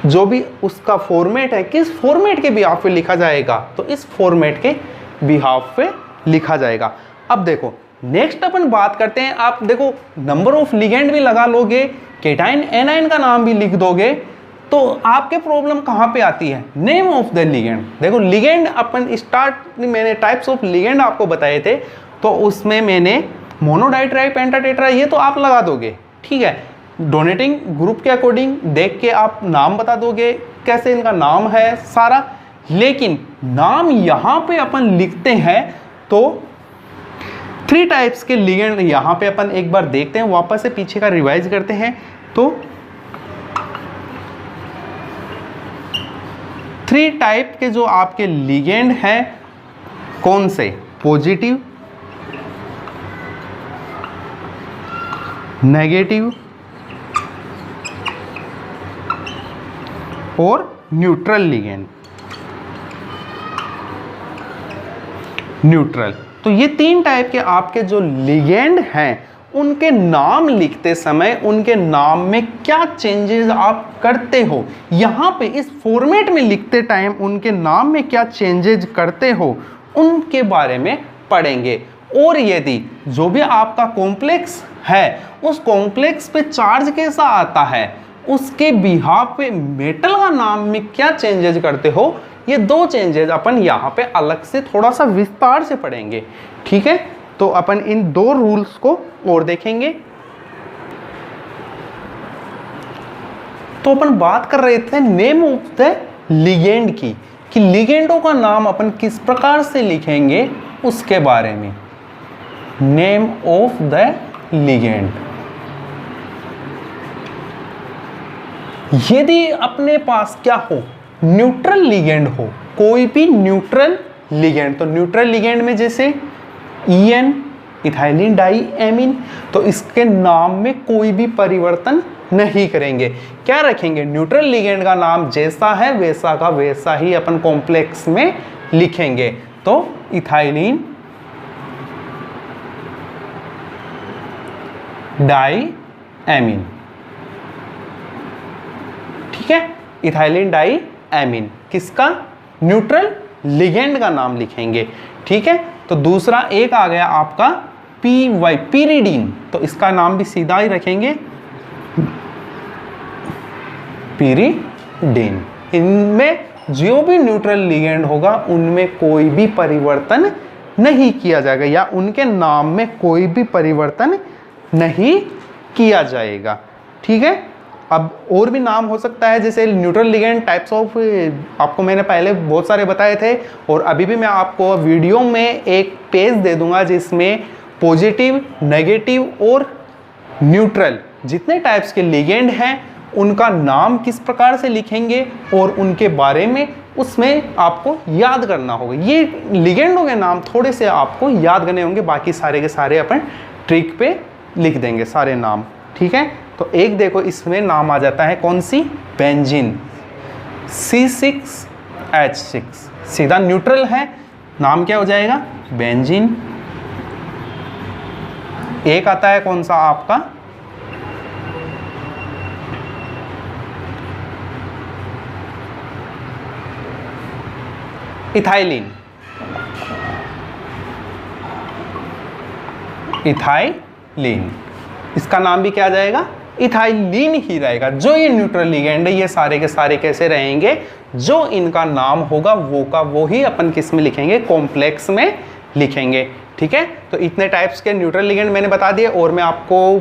जो भी उसका फॉर्मेट है किस फॉर्मेट के बिहाफ पे लिखा जाएगा, तो इस फॉर्मेट के बिहाफ पे लिखा जाएगा। अब देखो नेक्स्ट अपन बात करते हैं, आप देखो नंबर ऑफ लिगेंड भी लगा लोगे, केटाइन एनाइन का नाम भी लिख दोगे, तो आपके प्रॉब्लम कहाँ पे आती है, नेम ऑफ द लिगेंड। देखो लिगेंड अपन स्टार्ट, मैंने टाइप्स ऑफ लिगेंड आपको बताए थे, तो उसमें मैंने मोनोडाइट्राई पेंटाटेट्रा ये तो आप लगा दोगे, ठीक है। डोनेटिंग ग्रुप के अकॉर्डिंग देख के आप नाम बता दोगे कैसे इनका नाम है सारा, लेकिन नाम यहाँ पे अपन लिखते हैं तो 3 टाइप्स के लिगेंड यहाँ पे अपन एक बार देखते हैं, वापस से पीछे का रिवाइज करते हैं। तो 3 टाइप के जो आपके लिगेंड हैं, कौन से, पॉजिटिव, नेगेटिव और न्यूट्रल लिगेंड। न्यूट्रल, तो ये 3 टाइप के आपके जो लिगेंड हैं, उनके नाम लिखते समय उनके नाम में क्या चेंजेस आप करते हो, यहाँ पे इस फॉर्मेट में लिखते टाइम उनके नाम में क्या चेंजेस करते हो, उनके बारे में पढ़ेंगे। और यदि जो भी आपका कॉम्प्लेक्स है, उस कॉम्प्लेक्स पे चार्ज कैसा आता है, उसके बिहाफ पे मेटल का नाम में क्या चेंजेस करते हो, ये 2 चेंजेस अपन यहाँ पे अलग से थोड़ा सा विस्तार से पढ़ेंगे, ठीक है। तो अपन इन 2 रूल्स को और देखेंगे। तो अपन बात कर रहे थे नेम ऑफ द लिगेंड की, कि लिगेंडों का नाम अपन किस प्रकार से लिखेंगे उसके बारे में। नेम ऑफ द लिगेंड, यदि अपने पास क्या हो, न्यूट्रल लिगेंड हो, कोई भी न्यूट्रल लिगेंड। तो न्यूट्रल लिगेंड में जैसे EN इथाइलिन डाई एमीन, तो इसके नाम में कोई भी परिवर्तन नहीं करेंगे। क्या रखेंगे? न्यूट्रल लिगेंड का नाम जैसा है वैसा का वैसा ही अपन कॉम्प्लेक्स में लिखेंगे। तो इथाइलिन डाई एमीन, ठीक है, इथाइलिन डाई एमीन किसका? न्यूट्रल लिगेंड का नाम लिखेंगे, ठीक है। तो दूसरा एक आ गया आपका PY पीरिडीन, तो इसका नाम भी सीधा ही रखेंगे पीरिडीन। इनमें जो भी न्यूट्रल लिगेंड होगा उनमें कोई भी परिवर्तन नहीं किया जाएगा, या उनके नाम में कोई भी परिवर्तन नहीं किया जाएगा, ठीक है। अब और भी नाम हो सकता है, जैसे न्यूट्रल लिगेंड टाइप्स ऑफ, आपको मैंने पहले बहुत सारे बताए थे, और अभी भी मैं आपको वीडियो में एक पेज दे दूंगा जिसमें पॉजिटिव, नेगेटिव और न्यूट्रल जितने टाइप्स के लिगेंड हैं उनका नाम किस प्रकार से लिखेंगे और उनके बारे में उसमें आपको याद करना होगा। ये लिगेंडों के नाम थोड़े से आपको याद करने होंगे, बाकी सारे के सारे अपन ट्रिक पे लिख देंगे सारे नाम, ठीक है। तो एक देखो इसमें नाम आ जाता है कौन सी? बेंजीन C6H6, सीधा न्यूट्रल है, नाम क्या हो जाएगा? बेंजीन। एक आता है कौन सा आपका? इथाइलिन, इथाइलिन, इसका नाम भी क्या आ जाएगा? इथाइलिन ही रहेगा। जो ये न्यूट्रल लिगेंड है ये सारे के सारे कैसे रहेंगे? जो इनका नाम होगा वो का वो ही अपन किस में लिखेंगे? कॉम्प्लेक्स में लिखेंगे, ठीक है। तो इतने टाइप्स के न्यूट्रल लिगेंड मैंने बता दिए, और मैं आपको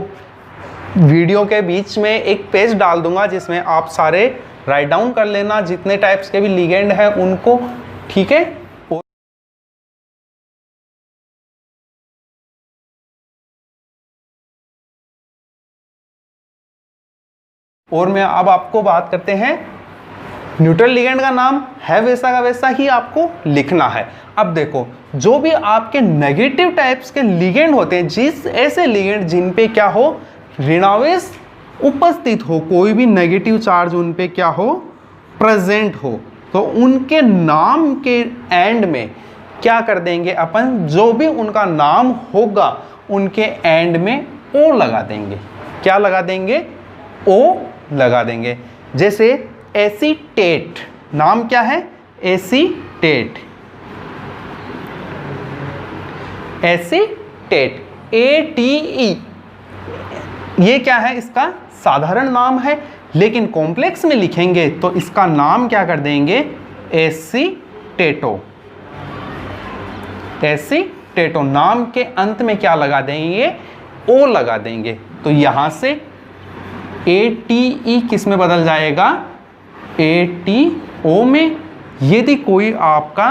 वीडियो के बीच में एक पेज डाल दूंगा जिसमें आप सारे राइट डाउन कर लेना जितने टाइप्स के भी लिगेंड है उनको, ठीक है। और मैं अब आपको बात करते हैं, न्यूट्रल लिगेंड का नाम है वैसा का वैसा ही आपको लिखना है। अब देखो जो भी आपके नेगेटिव टाइप्स के लिगेंड होते हैं, जिस ऐसे लिगेंड जिन पे क्या हो? ऋणावेश उपस्थित हो, कोई भी नेगेटिव चार्ज उन पे क्या हो? प्रेजेंट हो, तो उनके नाम के एंड में क्या कर देंगे अपन? जो भी उनका नाम होगा उनके एंड में ओ लगा देंगे। क्या लगा देंगे? ओ लगा देंगे। जैसे एसीटेट, नाम क्या है? एसीटेट, एसीटेट, ATE, ये क्या है? इसका साधारण नाम है, लेकिन कॉम्प्लेक्स में लिखेंगे तो इसका नाम क्या कर देंगे? एसीटेटो, एसीटेटो। नाम के अंत में क्या लगा देंगे? ओ लगा देंगे। तो यहां से ATE किस में बदल जाएगा? ATO में। यदि कोई आपका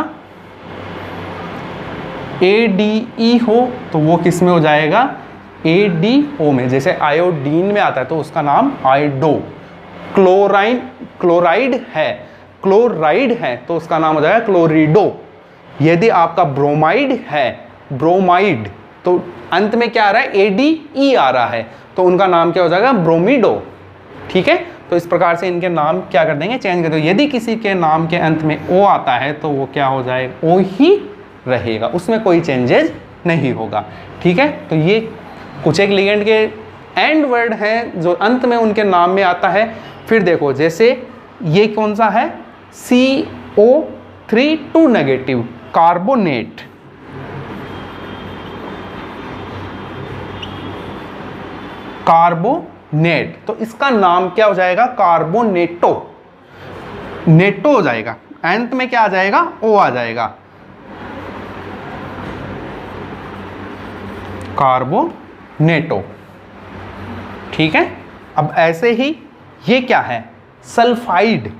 ADE हो तो वो किस में हो जाएगा? ADO में। जैसे आयोडीन में आता है तो उसका नाम आयोडो। क्लोराइड है, क्लोराइड है तो उसका नाम हो जाएगा क्लोरिडो। यदि आपका ब्रोमाइड है, ब्रोमाइड, तो अंत में क्या आ रहा है? ADE आ रहा है, तो उनका नाम क्या हो जाएगा? ब्रोमिडो, ठीक है। तो इस प्रकार से इनके नाम क्या कर देंगे? चेंज कर देंगे। यदि किसी के नाम के अंत में ओ आता है तो वो क्या हो जाएगा? ओ ही रहेगा, उसमें कोई चेंजेस नहीं होगा, ठीक है। तो ये कुछ एक लिगेंड के एंड वर्ड हैं जो अंत में उनके नाम में आता है। फिर देखो जैसे ये कौन सा है? CO3 2 नेगेटिव, कार्बोनेट, कार्बोनेट, तो इसका नाम क्या हो जाएगा? कार्बोनेटो, नेटो हो जाएगा। अंत में क्या आ जाएगा? ओ आ जाएगा, कार्बोनेटो, ठीक है। अब ऐसे ही ये क्या है? सल्फाइड,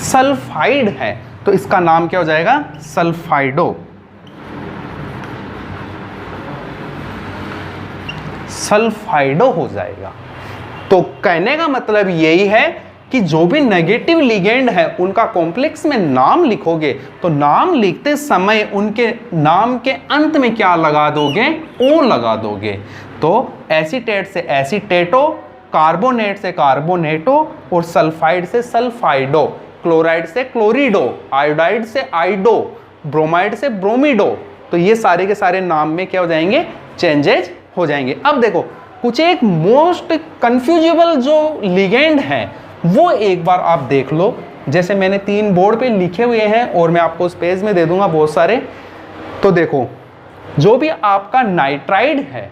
सल्फाइड है तो इसका नाम क्या हो जाएगा? सल्फाइडो, सल्फाइडो हो जाएगा। तो कहने का मतलब यही है कि जो भी नेगेटिव लिगेंड है उनका कॉम्प्लेक्स में नाम लिखोगे तो नाम लिखते समय उनके नाम के अंत में क्या लगा दोगे, ओ लगा दोगे। तो एसीटेट से एसीटेटो, कार्बोनेट से कार्बोनेटो और सल्फाइड से सल्फाइडो, क्लोराइड से क्लोरिडो, आयोडाइड से आइडो, ब्रोमाइड से ब्रोमिडो। तो ये सारे के सारे नाम में क्या हो जाएंगे, चेंजेज हो जाएंगे। अब देखो कुछ एक मोस्ट कंफ्यूजेबल जो लिगेंड है वो एक बार आप देख लो। जैसे मैंने 3 बोर्ड पे लिखे हुए हैं और मैं आपको उस पेज में दे दूंगा बहुत सारे। तो देखो जो भी आपका नाइट्राइड है,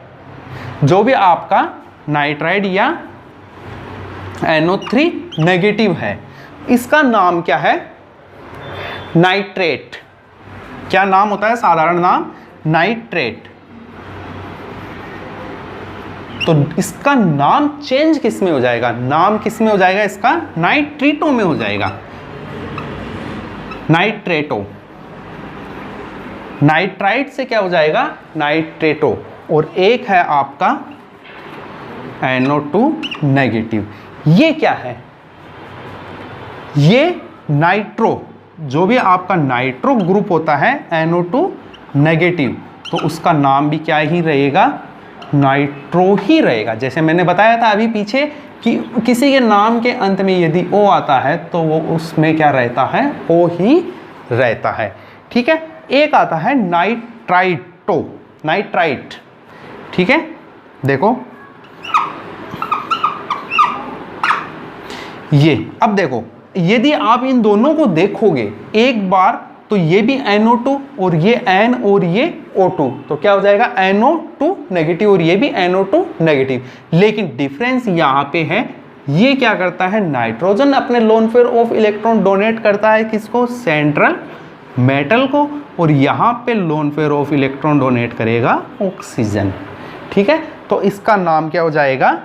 जो भी आपका नाइट्राइड या NO3 नेगेटिव है, इसका नाम क्या है, नाइट्रेट। क्या नाम होता है, साधारण नाम नाइट्रेट। तो इसका नाम चेंज किस में हो जाएगा, नाम किस में हो जाएगा इसका, नाइट्रीटो में हो जाएगा, नाइट्रेटो। नाइट्राइट से क्या हो जाएगा, नाइट्रेटो। और एक है आपका NO2 नेगेटिव। ये क्या है, ये नाइट्रो, जो भी आपका नाइट्रो ग्रुप होता है NO2 नेगेटिव, तो उसका नाम भी क्या ही रहेगा, नाइट्रो ही रहेगा। जैसे मैंने बताया था अभी पीछे कि किसी के नाम के अंत में यदि ओ आता है तो वो उसमें क्या रहता है, ओ ही रहता है। ठीक है। एक आता है नाइट्राइटो, नाइट्राइट। ठीक है, देखो ये, अब देखो यदि आप इन दोनों को देखोगे एक बार तो ये भी NO2 और ये N और ये O2, तो क्या हो जाएगा NO2 नेगेटिव और ये भी NO2 नेगेटिव। लेकिन डिफरेंस यहाँ पे है, ये क्या करता है, नाइट्रोजन अपने lone pair of electron donate करता है किसको, सेंट्रल मेटल को, और यहाँ पे lone pair of electron donate करेगा ऑक्सीजन। ठीक है, तो इसका नाम क्या हो जाएगा,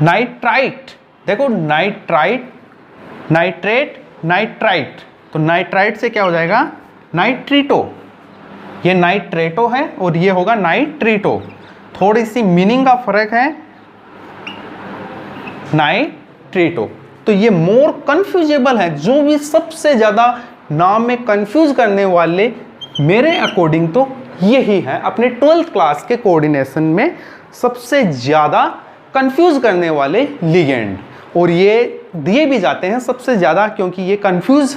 नाइट्राइट। देखो नाइट्राइट, नाइट्रेट, नाइट्राइट, तो नाइट्राइट से क्या हो जाएगा, नाइट्रीटो। ये नाइट्रेटो है और ये होगा नाइट्रीटो। थोड़ी सी मीनिंग का फर्क है, नाइट्रीटो। तो ये मोर कंफ्यूजेबल है। जो भी सबसे ज्यादा नाम में कंफ्यूज करने वाले मेरे अकॉर्डिंग तो यही है। अपने 12th क्लास के कोऑर्डिनेशन में सबसे ज्यादा कंफ्यूज करने वाले लिगेंड, और ये दिए भी जाते हैं सबसे ज़्यादा क्योंकि ये कंफ्यूज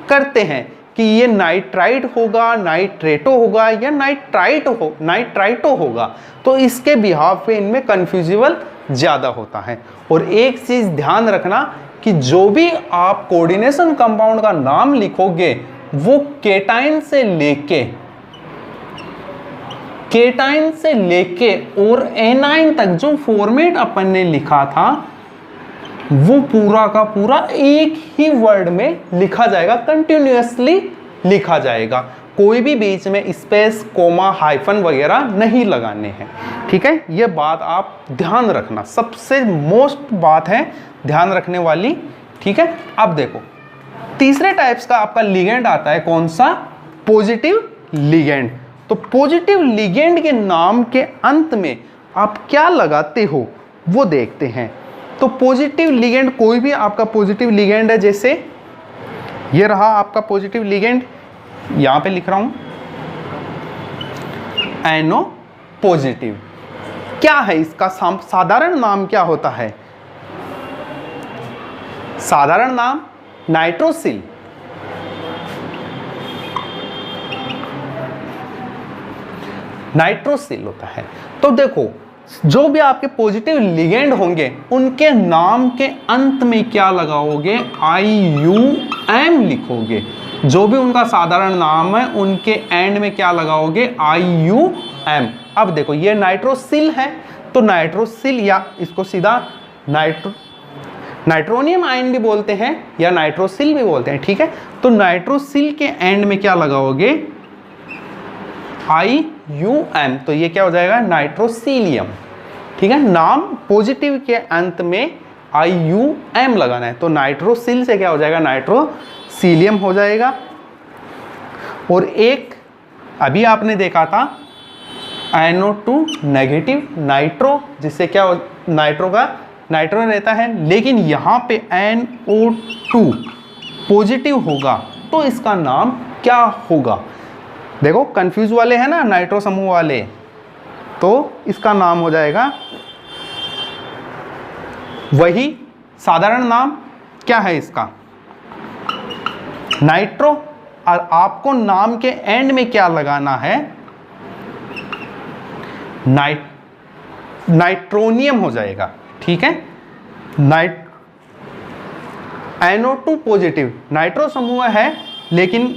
करते हैं कि ये नाइट्राइट होगा, नाइट्रेटो होगा या नाइट्राइटो होगा। तो इसके बिहाफ पे इनमें कंफ्यूजिबल ज़्यादा होता है। और एक चीज़ ध्यान रखना कि जो भी आप कोऑर्डिनेशन कंपाउंड का नाम लिखोगे वो केटाइन से लेके और एनाइन तक जो फॉर्मेट अपन ने लिखा था वो पूरा का पूरा एक ही वर्ड में लिखा जाएगा, कंटिन्यूअसली लिखा जाएगा। कोई भी बीच में स्पेस, कोमा, हाइफन वगैरह नहीं लगाने हैं। ठीक है, ये बात आप ध्यान रखना, सबसे मोस्ट बात है ध्यान रखने वाली। ठीक है, अब देखो तीसरे टाइप्स का आपका लिगेंड आता है, कौन सा, पॉजिटिव लिगेंड। तो पॉजिटिव लिगेंड के नाम के अंत में आप क्या लगाते हो वो देखते हैं। तो पॉजिटिव लिगेंड, कोई भी आपका पॉजिटिव लिगेंड है, जैसे ये रहा आपका पॉजिटिव लिगेंड, यहां पे लिख रहा हूं NO पॉजिटिव। क्या है इसका साधारण नाम, क्या होता है, साधारण नाम नाइट्रोसिल। नाइट्रोसिल होता है। तो देखो जो भी आपके पॉजिटिव लिगेंड होंगे उनके नाम के अंत में क्या लगाओगे, IUM लिखोगे। जो भी उनका साधारण नाम है उनके एंड में क्या लगाओगे, IUM। अब देखो ये नाइट्रोसिल है, तो नाइट्रोसिल या इसको सीधा नाइट्रोनियम आयन भी बोलते हैं या नाइट्रोसिल भी बोलते हैं। ठीक है, तो नाइट्रोसिल के एंड में क्या लगाओगे, IUM। तो ये क्या हो जाएगा, नाइट्रोसिलियम। ठीक है, नाम पॉजिटिव के अंत में IUM लगाना है, तो नाइट्रोसिल से क्या हो जाएगा, नाइट्रोसिलियम हो जाएगा। और एक अभी आपने देखा था NO2 नेगेटिव, नाइट्रो जिससे क्या नाइट्रो का नाइट्रो रहता है, लेकिन यहाँ पे NO2 पॉजिटिव होगा तो इसका नाम क्या होगा? देखो कंफ्यूज वाले हैं ना नाइट्रो समूह वाले, तो इसका नाम हो जाएगा वही साधारण नाम क्या है इसका, नाइट्रो, और आपको नाम के एंड में क्या लगाना है, नाइट्रोनियम हो जाएगा। ठीक है, NO2 पॉजिटिव नाइट्रो समूह है, लेकिन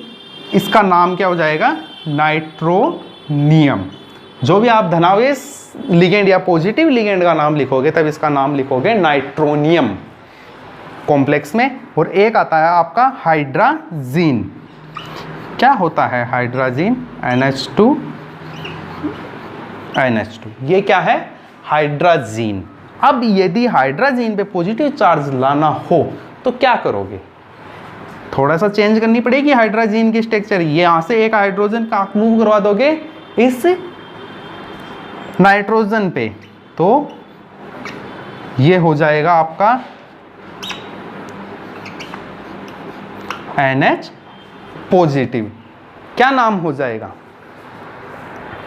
इसका नाम क्या हो जाएगा, नाइट्रोनियम। जो भी आप धनावेश लिगेंड या पॉजिटिव लिगेंड का नाम लिखोगे तब इसका नाम लिखोगे नाइट्रोनियम कॉम्प्लेक्स में। और एक आता है आपका हाइड्राजीन। क्या होता है हाइड्राजीन? NH2 NH2, ये क्या है, हाइड्राजीन। अब यदि हाइड्राजीन पे पॉजिटिव चार्ज लाना हो तो क्या करोगे, थोड़ा सा चेंज करनी पड़ेगी हाइड्राजीन की स्ट्रक्चर। यहां से एक हाइड्रोजन का मूव करवा दोगे इस नाइट्रोजन पे, तो ये हो जाएगा आपका NH पॉजिटिव। क्या नाम हो जाएगा,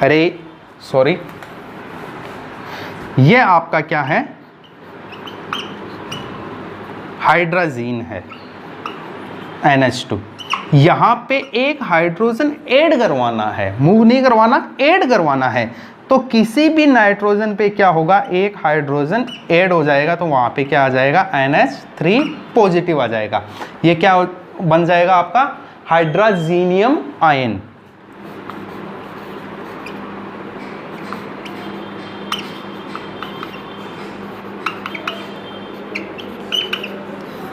अरे सॉरी, ये आपका क्या है, हाइड्राजीन है NH2। यहां पे एक हाइड्रोजन ऐड करवाना है, मूव नहीं करवाना, ऐड करवाना है, तो किसी भी नाइट्रोजन पे क्या होगा, एक हाइड्रोजन ऐड हो जाएगा, तो वहां पे क्या आ जाएगा, NH3 पॉजिटिव आ जाएगा। ये क्या बन जाएगा आपका हाइड्राजीनियम आयन।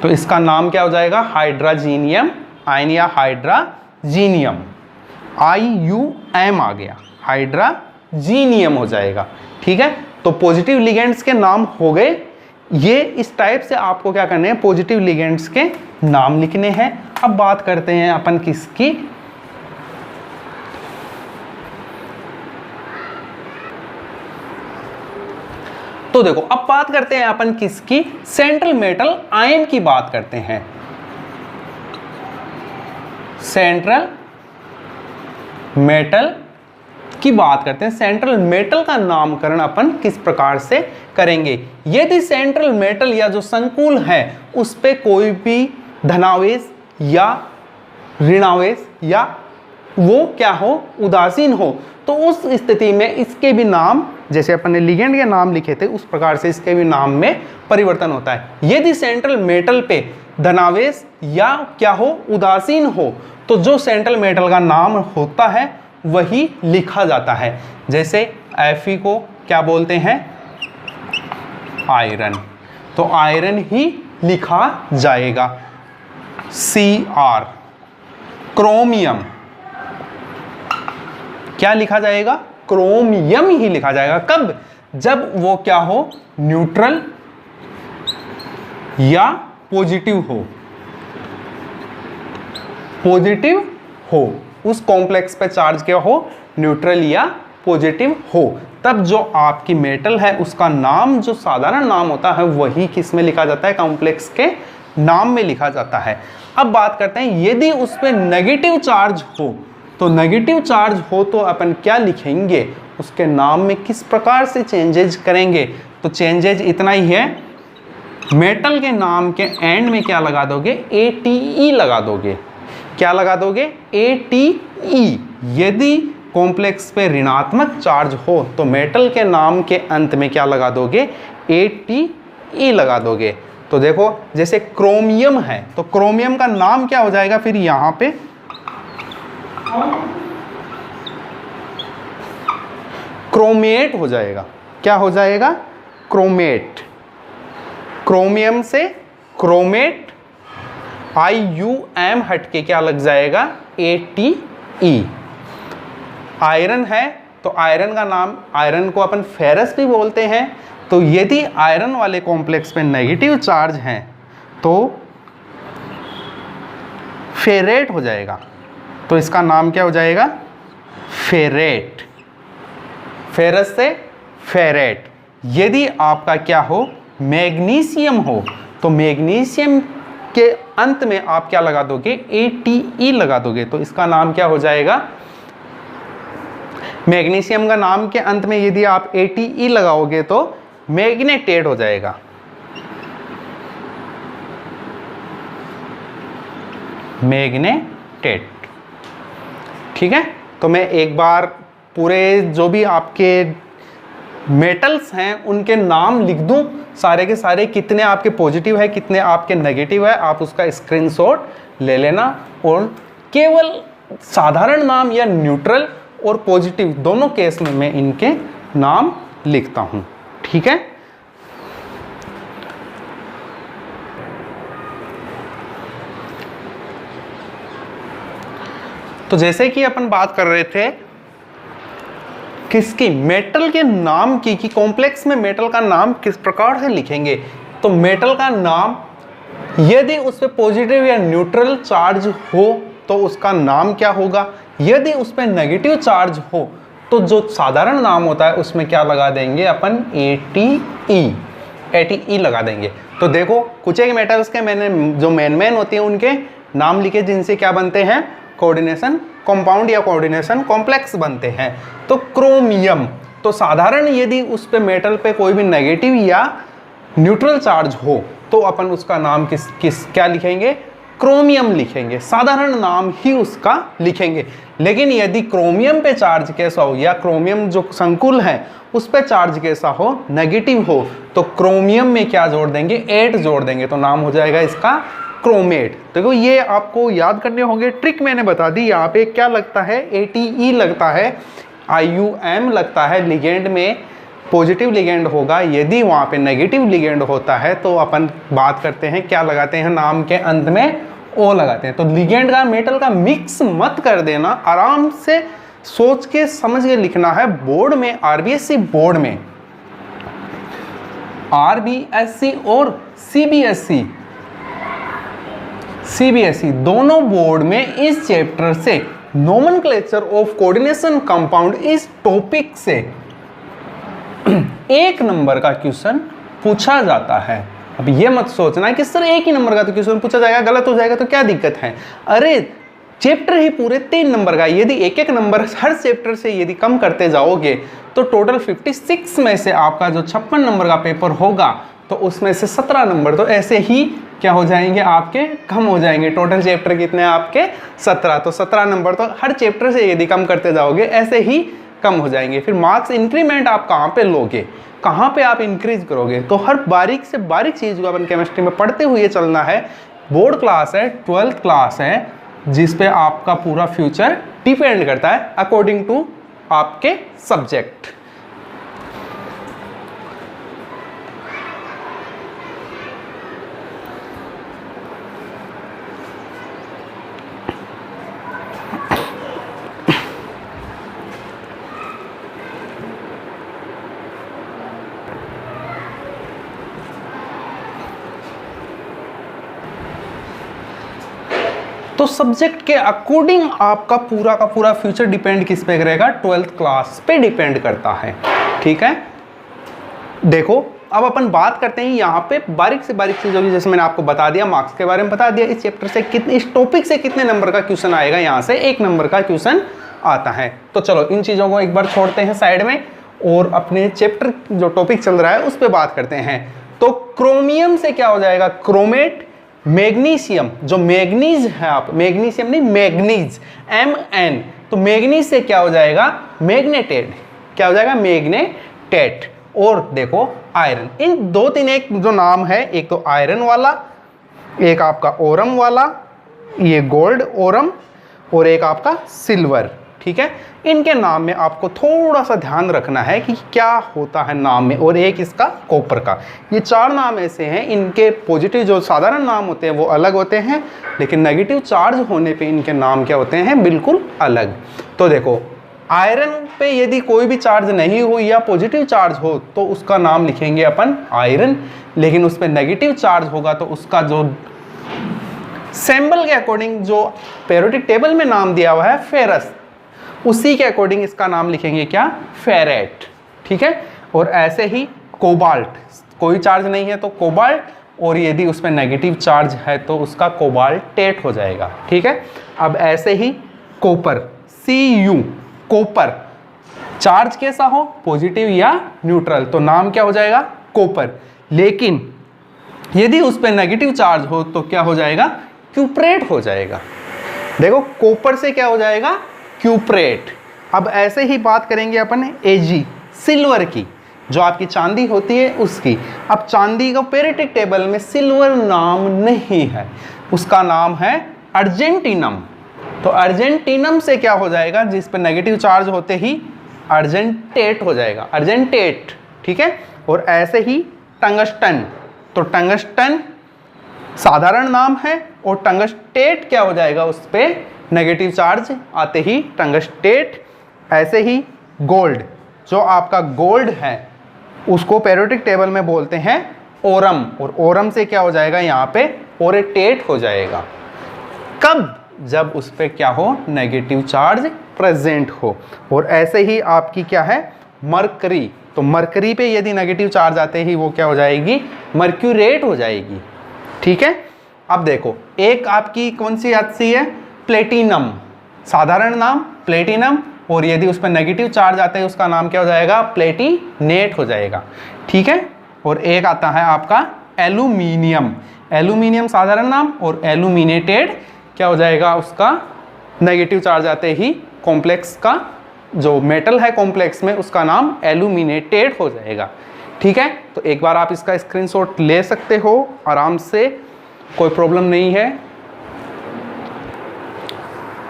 तो इसका नाम क्या हो जाएगा, हाइड्राजीनियम आयन या हाइड्राजीनियम, IUM आ गया, हाइड्राजीनियम हो जाएगा। ठीक है, तो पॉजिटिव लिगेंड्स के नाम हो गए। ये इस टाइप से आपको क्या करने हैं, पॉजिटिव लिगेंड्स के नाम लिखने हैं। अब बात करते हैं अपन किसकी, तो देखो अब बात करते हैं अपन किसकी, सेंट्रल मेटल आयन की बात करते हैं। सेंट्रल मेटल की बात करते हैं। सेंट्रल मेटल का नामकरण अपन किस प्रकार से करेंगे, यदि सेंट्रल मेटल या जो संकुल है उस पे कोई भी धनावेश या ऋणावेश या वो क्या हो, उदासीन हो, तो उस स्थिति में इसके भी नाम, जैसे अपन ने लिगेंड के नाम लिखे थे उस प्रकार से इसके भी नाम में परिवर्तन होता है। यदि सेंट्रल मेटल पे धनावेश या क्या हो, उदासीन हो, तो जो सेंट्रल मेटल का नाम होता है वही लिखा जाता है। जैसे Fe को क्या बोलते हैं, आयरन, तो आयरन ही लिखा जाएगा। Cr, क्रोमियम, क्या लिखा जाएगा, क्रोमियम ही लिखा जाएगा। कब, जब वो क्या हो, न्यूट्रल या पॉजिटिव हो, पॉजिटिव हो, उस कॉम्प्लेक्स पे चार्ज क्या हो, न्यूट्रल या पॉजिटिव हो, तब जो आपकी मेटल है उसका नाम, जो साधारण नाम होता है वही किस में लिखा जाता है, कॉम्प्लेक्स के नाम में लिखा जाता है। अब बात करते हैं यदि उस पर नेगेटिव चार्ज हो, तो नेगेटिव चार्ज हो तो अपन क्या लिखेंगे, उसके नाम में किस प्रकार से चेंजेज करेंगे। तो चेंजेज इतना ही है, मेटल के नाम के एंड में क्या लगा दोगे, ATE लगा दोगे। क्या लगा दोगे, ATE। यदि कॉम्प्लेक्स पे ऋणात्मक चार्ज हो तो मेटल के नाम के अंत में क्या लगा दोगे, ATE लगा दोगे। तो देखो जैसे क्रोमियम है तो क्रोमियम का नाम क्या हो जाएगा, फिर यहां पे क्रोमेट हो जाएगा। क्या हो जाएगा, क्रोमेट। क्रोमियम से क्रोमेट, IUM हटके क्या लग जाएगा, ATE। आयरन है तो आयरन का नाम, आयरन को अपन फेरस भी बोलते हैं। तो यदि आयरन वाले कॉम्प्लेक्स पे नेगेटिव चार्ज हैं तो फेरेट हो जाएगा। तो इसका नाम क्या हो जाएगा, फेरेट। फेरस से फेरेट। यदि आपका क्या हो, मैग्नीशियम हो, तो मैग्नीशियम के अंत में आप क्या लगा दोगे, ATE लगा दोगे, तो इसका नाम क्या हो जाएगा, मैग्नीशियम का नाम के अंत में यदि आप ATE लगाओगे तो मैग्नेटेट हो जाएगा। मैग्नेटेट, ठीक है। तो मैं एक बार पूरे जो भी आपके मेटल्स हैं उनके नाम लिख दूं, सारे के सारे, कितने आपके पॉजिटिव है कितने आपके नेगेटिव है, आप उसका स्क्रीनशॉट ले लेना। और केवल साधारण नाम या न्यूट्रल और पॉजिटिव दोनों केस में मैं इनके नाम लिखता हूं, ठीक है। तो जैसे कि अपन बात कर रहे थे किसकी, मेटल के नाम की, कि कॉम्प्लेक्स में मेटल का नाम किस प्रकार से लिखेंगे। तो मेटल का नाम यदि उस पर पॉजिटिव या न्यूट्रल चार्ज हो तो उसका नाम क्या होगा, यदि उस पर नेगेटिव चार्ज हो तो जो साधारण नाम होता है उसमें क्या लगा देंगे अपन, ATE लगा देंगे। तो देखो कुछ एक मेटल्स के मैंने जो मेन होते हैं उनके नाम लिखे, जिनसे क्या बनते हैं, कोऑर्डिनेशन कंपाउंड या कोऑर्डिनेशन कॉम्प्लेक्स बनते हैं। तो क्रोमियम, तो साधारण यदि उस पे मेटल पे कोई भी नेगेटिव या न्यूट्रल चार्ज हो तो अपन उसका नाम किस क्या लिखेंगे, क्रोमियम लिखेंगे, साधारण नाम ही उसका लिखेंगे। लेकिन यदि क्रोमियम पे चार्ज कैसा हो, या क्रोमियम जो संकुल है उस पे चार्ज कैसा हो, नेगेटिव हो, तो क्रोमियम में क्या जोड़ देंगे, 8 जोड़ देंगे, तो नाम हो जाएगा इसका क्रोमेट। देखो ये आपको याद करने होंगे, ट्रिक मैंने बता दी। यहाँ पे क्या लगता है, ATE लगता है, IUM लगता है, लिगेंड में पॉजिटिव लिगेंड होगा। यदि वहाँ पे नेगेटिव लिगेंड होता है तो अपन बात करते हैं क्या लगाते हैं, नाम के अंत में O लगाते हैं। तो लिगेंड का मेटल का मिक्स मत कर देना, आराम से सोच के समझ के लिखना है। बोर्ड में, RBSC बोर्ड में, RBSC और CBSE दोनों बोर्ड में इस चैप्टर से नोमेनक्लेचर ऑफ कोऑर्डिनेशन कंपाउंड इस टॉपिक से 1 नंबर का क्वेश्चन पूछा जाता है। अब ये मत सोचना कि सर 1 ही नंबर का तो क्वेश्चन पूछा जाएगा, गलत हो जाएगा तो क्या दिक्कत है। अरे चैप्टर ही पूरे 3 नंबर का, यदि एक नंबर हर चैप्टर से यदि कम करते जाओगे तो टोटल 56 में से आपका जो 56 नंबर का पेपर होगा तो उसमें से 17 नंबर तो ऐसे ही क्या हो जाएंगे, आपके कम हो जाएंगे। टोटल चैप्टर कितने आपके 17, तो 17 नंबर तो हर चैप्टर से यदि कम करते जाओगे ऐसे ही कम हो जाएंगे। फिर मार्क्स इंक्रीमेंट आप कहाँ पे लोगे, कहाँ पे आप इंक्रीज करोगे, तो हर बारीक से बारीक चीज़ को अपन केमिस्ट्री में पढ़ते हुए चलना है। बोर्ड क्लास है, 12th क्लास है, जिस पे आपका पूरा फ्यूचर डिपेंड करता है अकॉर्डिंग टू आपके सब्जेक्ट। तो सब्जेक्ट के अकॉर्डिंग आपका पूरा का पूरा फ्यूचर डिपेंड किस पे करेगा, 12th क्लास पे डिपेंड करता है, ठीक है। देखो अब अपन बात करते हैं यहाँ पे बारीक से बारीक चीज़ों की, जैसे मैंने आपको बता दिया, मार्क्स के बारे में बता दिया, इस चैप्टर से कितने, इस टॉपिक से कितने नंबर का क्वेश्चन आएगा, यहाँ से 1 नंबर का क्वेश्चन आता है। तो चलो इन चीज़ों को एक बार छोड़ते हैं साइड में और अपने चैप्टर जो टॉपिक चल रहा है उस पर बात करते हैं। तो क्रोमियम से क्या हो जाएगा, क्रोमेट। मैग्नीशियम, जो मैग्नीज है, आप मैग्नीशियम नहीं मैग्नीज, MN, तो मैग्नीज से क्या हो जाएगा, मैग्नेटेड, क्या हो जाएगा, मैग्नेटेट। और देखो आयरन, इन 2-3 एक जो नाम है, एक तो आयरन वाला, एक आपका ओरम वाला, ये गोल्ड ओरम, और एक आपका सिल्वर, ठीक है। इनके नाम में आपको थोड़ा सा ध्यान रखना है कि क्या होता है नाम में, और एक इसका कॉपर का। ये 4 नाम ऐसे हैं, इनके पॉजिटिव जो साधारण नाम होते हैं वो अलग होते हैं, लेकिन नेगेटिव चार्ज होने पे इनके नाम क्या होते हैं, बिल्कुल अलग। तो देखो आयरन पे यदि कोई भी चार्ज नहीं हो या पॉजिटिव चार्ज हो तो उसका नाम लिखेंगे अपन आयरन, लेकिन उस पर नेगेटिव चार्ज होगा तो उसका जो सिंबल के अकॉर्डिंग जो पीरियोडिक टेबल में नाम दिया हुआ है फेरस, उसी के अकॉर्डिंग इसका नाम लिखेंगे क्या, फेरेट। ठीक है, और ऐसे ही कोबाल्ट, कोई चार्ज नहीं है तो कोबाल्ट, और यदि उस पर नेगेटिव चार्ज है तो उसका कोबाल्टेट हो जाएगा। ठीक है, अब ऐसे ही कॉपर, Cu, कॉपर, चार्ज कैसा हो, पॉजिटिव या न्यूट्रल, तो नाम क्या हो जाएगा, कॉपर। लेकिन यदि उस पर नेगेटिव चार्ज हो तो क्या हो जाएगा, क्यूप्रेट हो जाएगा। देखो कॉपर से क्या हो जाएगा, क्यूप्रेट। अब ऐसे ही बात करेंगे अपन Ag, सिल्वर की, जो आपकी चांदी होती है उसकी। अब चांदी का पेरियोडिक टेबल में सिल्वर नाम नहीं है, उसका नाम है अर्जेंटिनम। तो अर्जेंटिनम से क्या हो जाएगा, जिस पर नेगेटिव चार्ज होते ही अर्जेंटेट हो जाएगा, अर्जेंटेट। ठीक है, और ऐसे ही टंगस्टन, तो टंगस्टन साधारण नाम है, और टंगस्टेट क्या हो जाएगा, उस पर नेगेटिव चार्ज आते ही टंगस्टेट। ऐसे ही गोल्ड, जो आपका गोल्ड है उसको पेरियोडिक टेबल में बोलते हैं ओरम, और ओरम से क्या हो जाएगा, यहाँ पे ओरेटेट हो जाएगा। कब, जब उस पर क्या हो, नेगेटिव चार्ज प्रेजेंट हो। और ऐसे ही आपकी क्या है, मरकरी, तो मरकरी पे यदि नेगेटिव चार्ज आते ही वो क्या हो जाएगी, मर्क्यूरेट हो जाएगी। ठीक है, अब देखो एक आपकी कौन सी धातु है, प्लेटिनम, साधारण नाम प्लेटिनम, और यदि उस पर नेगेटिव चार्ज आते हैं उसका नाम क्या हो जाएगा, प्लेटिनेट हो जाएगा। ठीक है, और एक आता है आपका एल्यूमिनियम, एल्यूमिनियम साधारण नाम, और एल्यूमिनेटेड क्या हो जाएगा, उसका नेगेटिव चार्ज आते ही कॉम्प्लेक्स का जो मेटल है कॉम्प्लेक्स में उसका नाम एल्यूमिनेटेड हो जाएगा। ठीक है, तो एक बार आप इसका स्क्रीनशॉट ले सकते हो आराम से, कोई प्रॉब्लम नहीं है।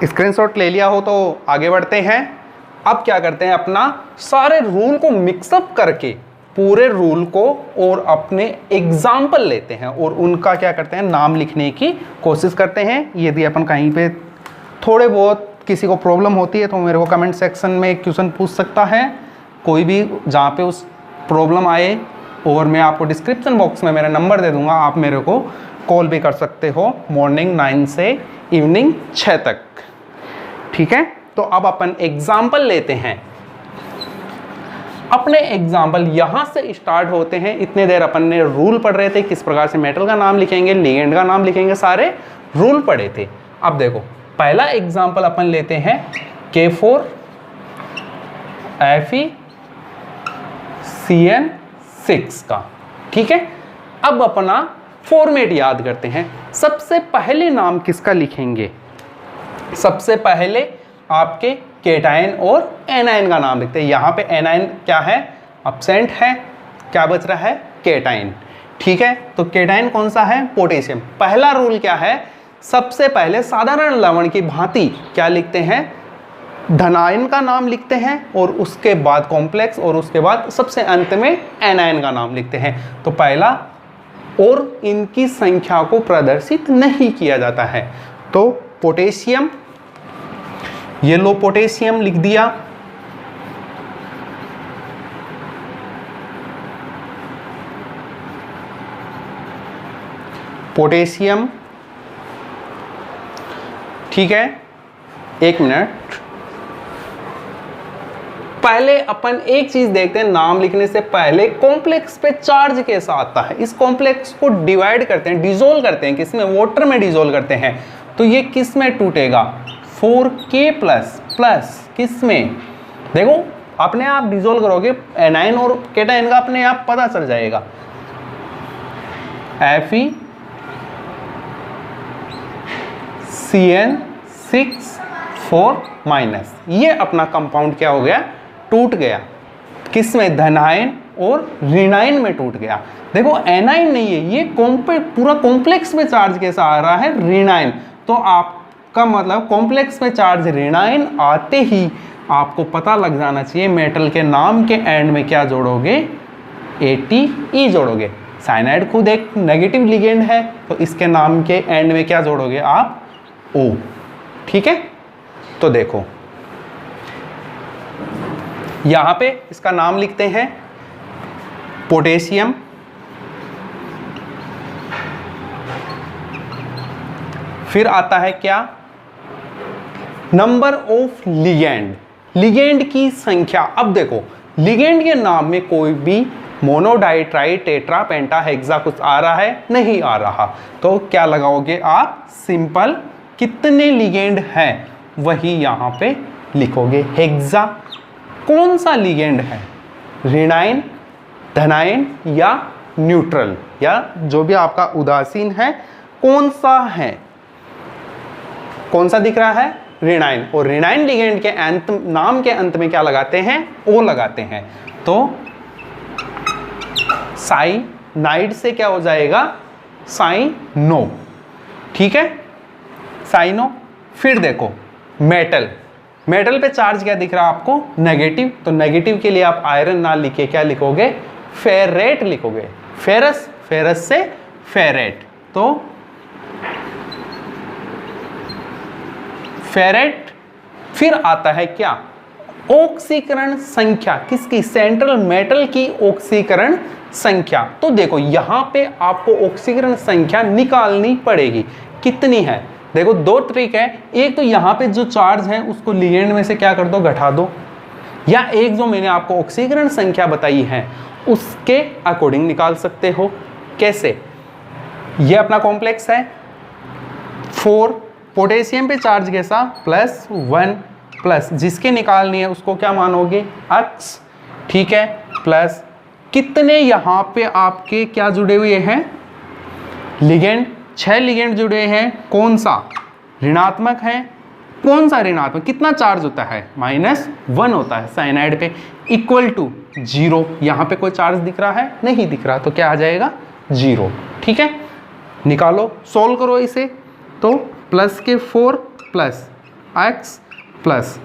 स्क्रीनशॉट ले लिया हो तो आगे बढ़ते हैं। अब क्या करते हैं, अपना सारे रूल को मिक्सअप करके पूरे रूल को और अपने एग्जाम्पल लेते हैं और उनका क्या करते हैं, नाम लिखने की कोशिश करते हैं। यदि अपन कहीं पे थोड़े बहुत किसी को प्रॉब्लम होती है तो मेरे को कमेंट सेक्शन में क्वेश्चन पूछ सकता है, कोई भी जहाँ पे उस प्रॉब्लम आए, और मैं आपको डिस्क्रिप्शन बॉक्स में मेरा नंबर दे दूँगा, आप मेरे को कॉल भी कर सकते हो मॉर्निंग 9 से इवनिंग 6 तक। ठीक है, तो अब अपन एग्जाम्पल लेते हैं। अपने एग्जाम्पल यहाँ से स्टार्ट होते हैं। इतने देर अपन ने रूल पढ़ रहे थे, किस प्रकार से मेटल का नाम लिखेंगे, लिगेंड का नाम लिखेंगे, सारे रूल पढ़े थे। अब देखो पहला एग्जाम्पल अपन लेते हैं K4 FeCN6 का। ठीक है, अब अपना फॉर्मेट याद करते हैं। सबसे पहले नाम किसका लिखेंगे, सबसे पहले आपके केटायन और एनायन का नाम लिखते हैं। यहाँ पे एनायन क्या है, एब्सेंट है, क्या बच रहा है, केटायन। ठीक है, तो केटायन कौन सा है, पोटेशियम। पहला रूल क्या है, सबसे पहले साधारण लवण की भांति क्या लिखते हैं, धनायन का नाम लिखते हैं, और उसके बाद कॉम्प्लेक्स, और उसके बाद सबसे अंत में एनायन का नाम लिखते हैं। तो पहला, और इनकी संख्या को प्रदर्शित नहीं किया जाता है। तो पोटेशियम, ये लो पोटेशियम लिख दिया, पोटेशियम। ठीक है, एक मिनट, पहले अपन एक चीज देखते हैं, नाम लिखने से पहले कॉम्प्लेक्स पे चार्ज कैसा आता है। इस कॉम्प्लेक्स को डिवाइड करते हैं, डिसोल्व करते हैं, किसमें, वाटर में डिसोल्व करते हैं। तो ये किस में टूटेगा, 4K++ किस में, देखो अपने आप डिसोल्व करोगे, एनायन और केटायन का अपने आप पता चल जाएगा। FeCN6 ये अपना कंपाउंड क्या हो गया, टूट गया। किस में, धनायन और ऋणायन में टूट गया। देखो एनायन नहीं है, ये पूरा कॉम्प्लेक्स में चार्ज कैसा आ रहा है, ऋणायन। तो आपका मतलब कॉम्प्लेक्स में चार्ज ऋणायन आते ही आपको पता लग जाना चाहिए मेटल के नाम के एंड में क्या जोड़ोगे, ATE जोड़ोगे। साइनाइड खुद एक नेगेटिव लिगेंड है, तो इसके नाम के एंड में क्या जोड़ोगे आप, O। ठीक है, तो देखो यहां पे इसका नाम लिखते हैं पोटेशियम, फिर आता है क्या, नंबर ऑफ लिगेंड, लिगेंड की संख्या। अब देखो लिगेंड के नाम में कोई भी मोनो डाई ट्राई टेट्रा पेंटा हेक्सा कुछ आ रहा है, नहीं आ रहा, तो क्या लगाओगे आप, सिंपल कितने लिगेंड हैं वही यहाँ पे लिखोगे। हेक्सा कौन सा लिगेंड है, ऋणायन, धनायन या न्यूट्रल, या जो भी आपका उदासीन है कौन सा है, कौन सा दिख रहा है, ऋणायन। और ऋणायन लिगेंड के अंत, नाम के अंत में क्या लगाते हैं, ओ लगाते हैं, तो साइनाइड से क्या हो जाएगा, साइनो, ठीक है, साइनो। फिर देखो मेटल, मेटल पे चार्ज क्या दिख रहा है आपको, नेगेटिव, तो नेगेटिव के लिए आप आयरन ना लिखे क्या लिखोगे, फेरेट लिखोगे, फेरस, फेरस से फेरेट, तो फेरेट। फिर आता है क्या, ऑक्सीकरण संख्या, किसकी, सेंट्रल मेटल की ऑक्सीकरण संख्या। तो देखो यहां पे आपको ऑक्सीकरण संख्या निकालनी पड़ेगी, कितनी है, देखो दो ट्रिक है, एक तो यहां पे जो चार्ज है उसको लिगेंड में से क्या कर दो, घटा दो, या एक जो मैंने आपको ऑक्सीकरण संख्या बताई है उसके अकॉर्डिंग निकाल सकते हो। कैसे, ये अपना कॉम्प्लेक्स है 4, पोटेशियम पे चार्ज कैसा, +1 प्लस, जिसके निकालनी है उसको क्या मानोगे, अक्स, ठीक है, प्लस कितने यहाँ पे आपके क्या जुड़े हुए हैं, लिगेंड, 6 लिगेंड जुड़े हैं, कौन सा ऋणात्मक है, कौन सा ऋणात्मक, कितना चार्ज होता है, -1 होता है साइनाइड पे, इक्वल टू 0, यहाँ पे कोई चार्ज दिख रहा है, नहीं दिख रहा, तो क्या आ जाएगा 0, ठीक है, निकालो, सोल्व करो इसे, तो प्लस के 4 प्लस एक्स प्लस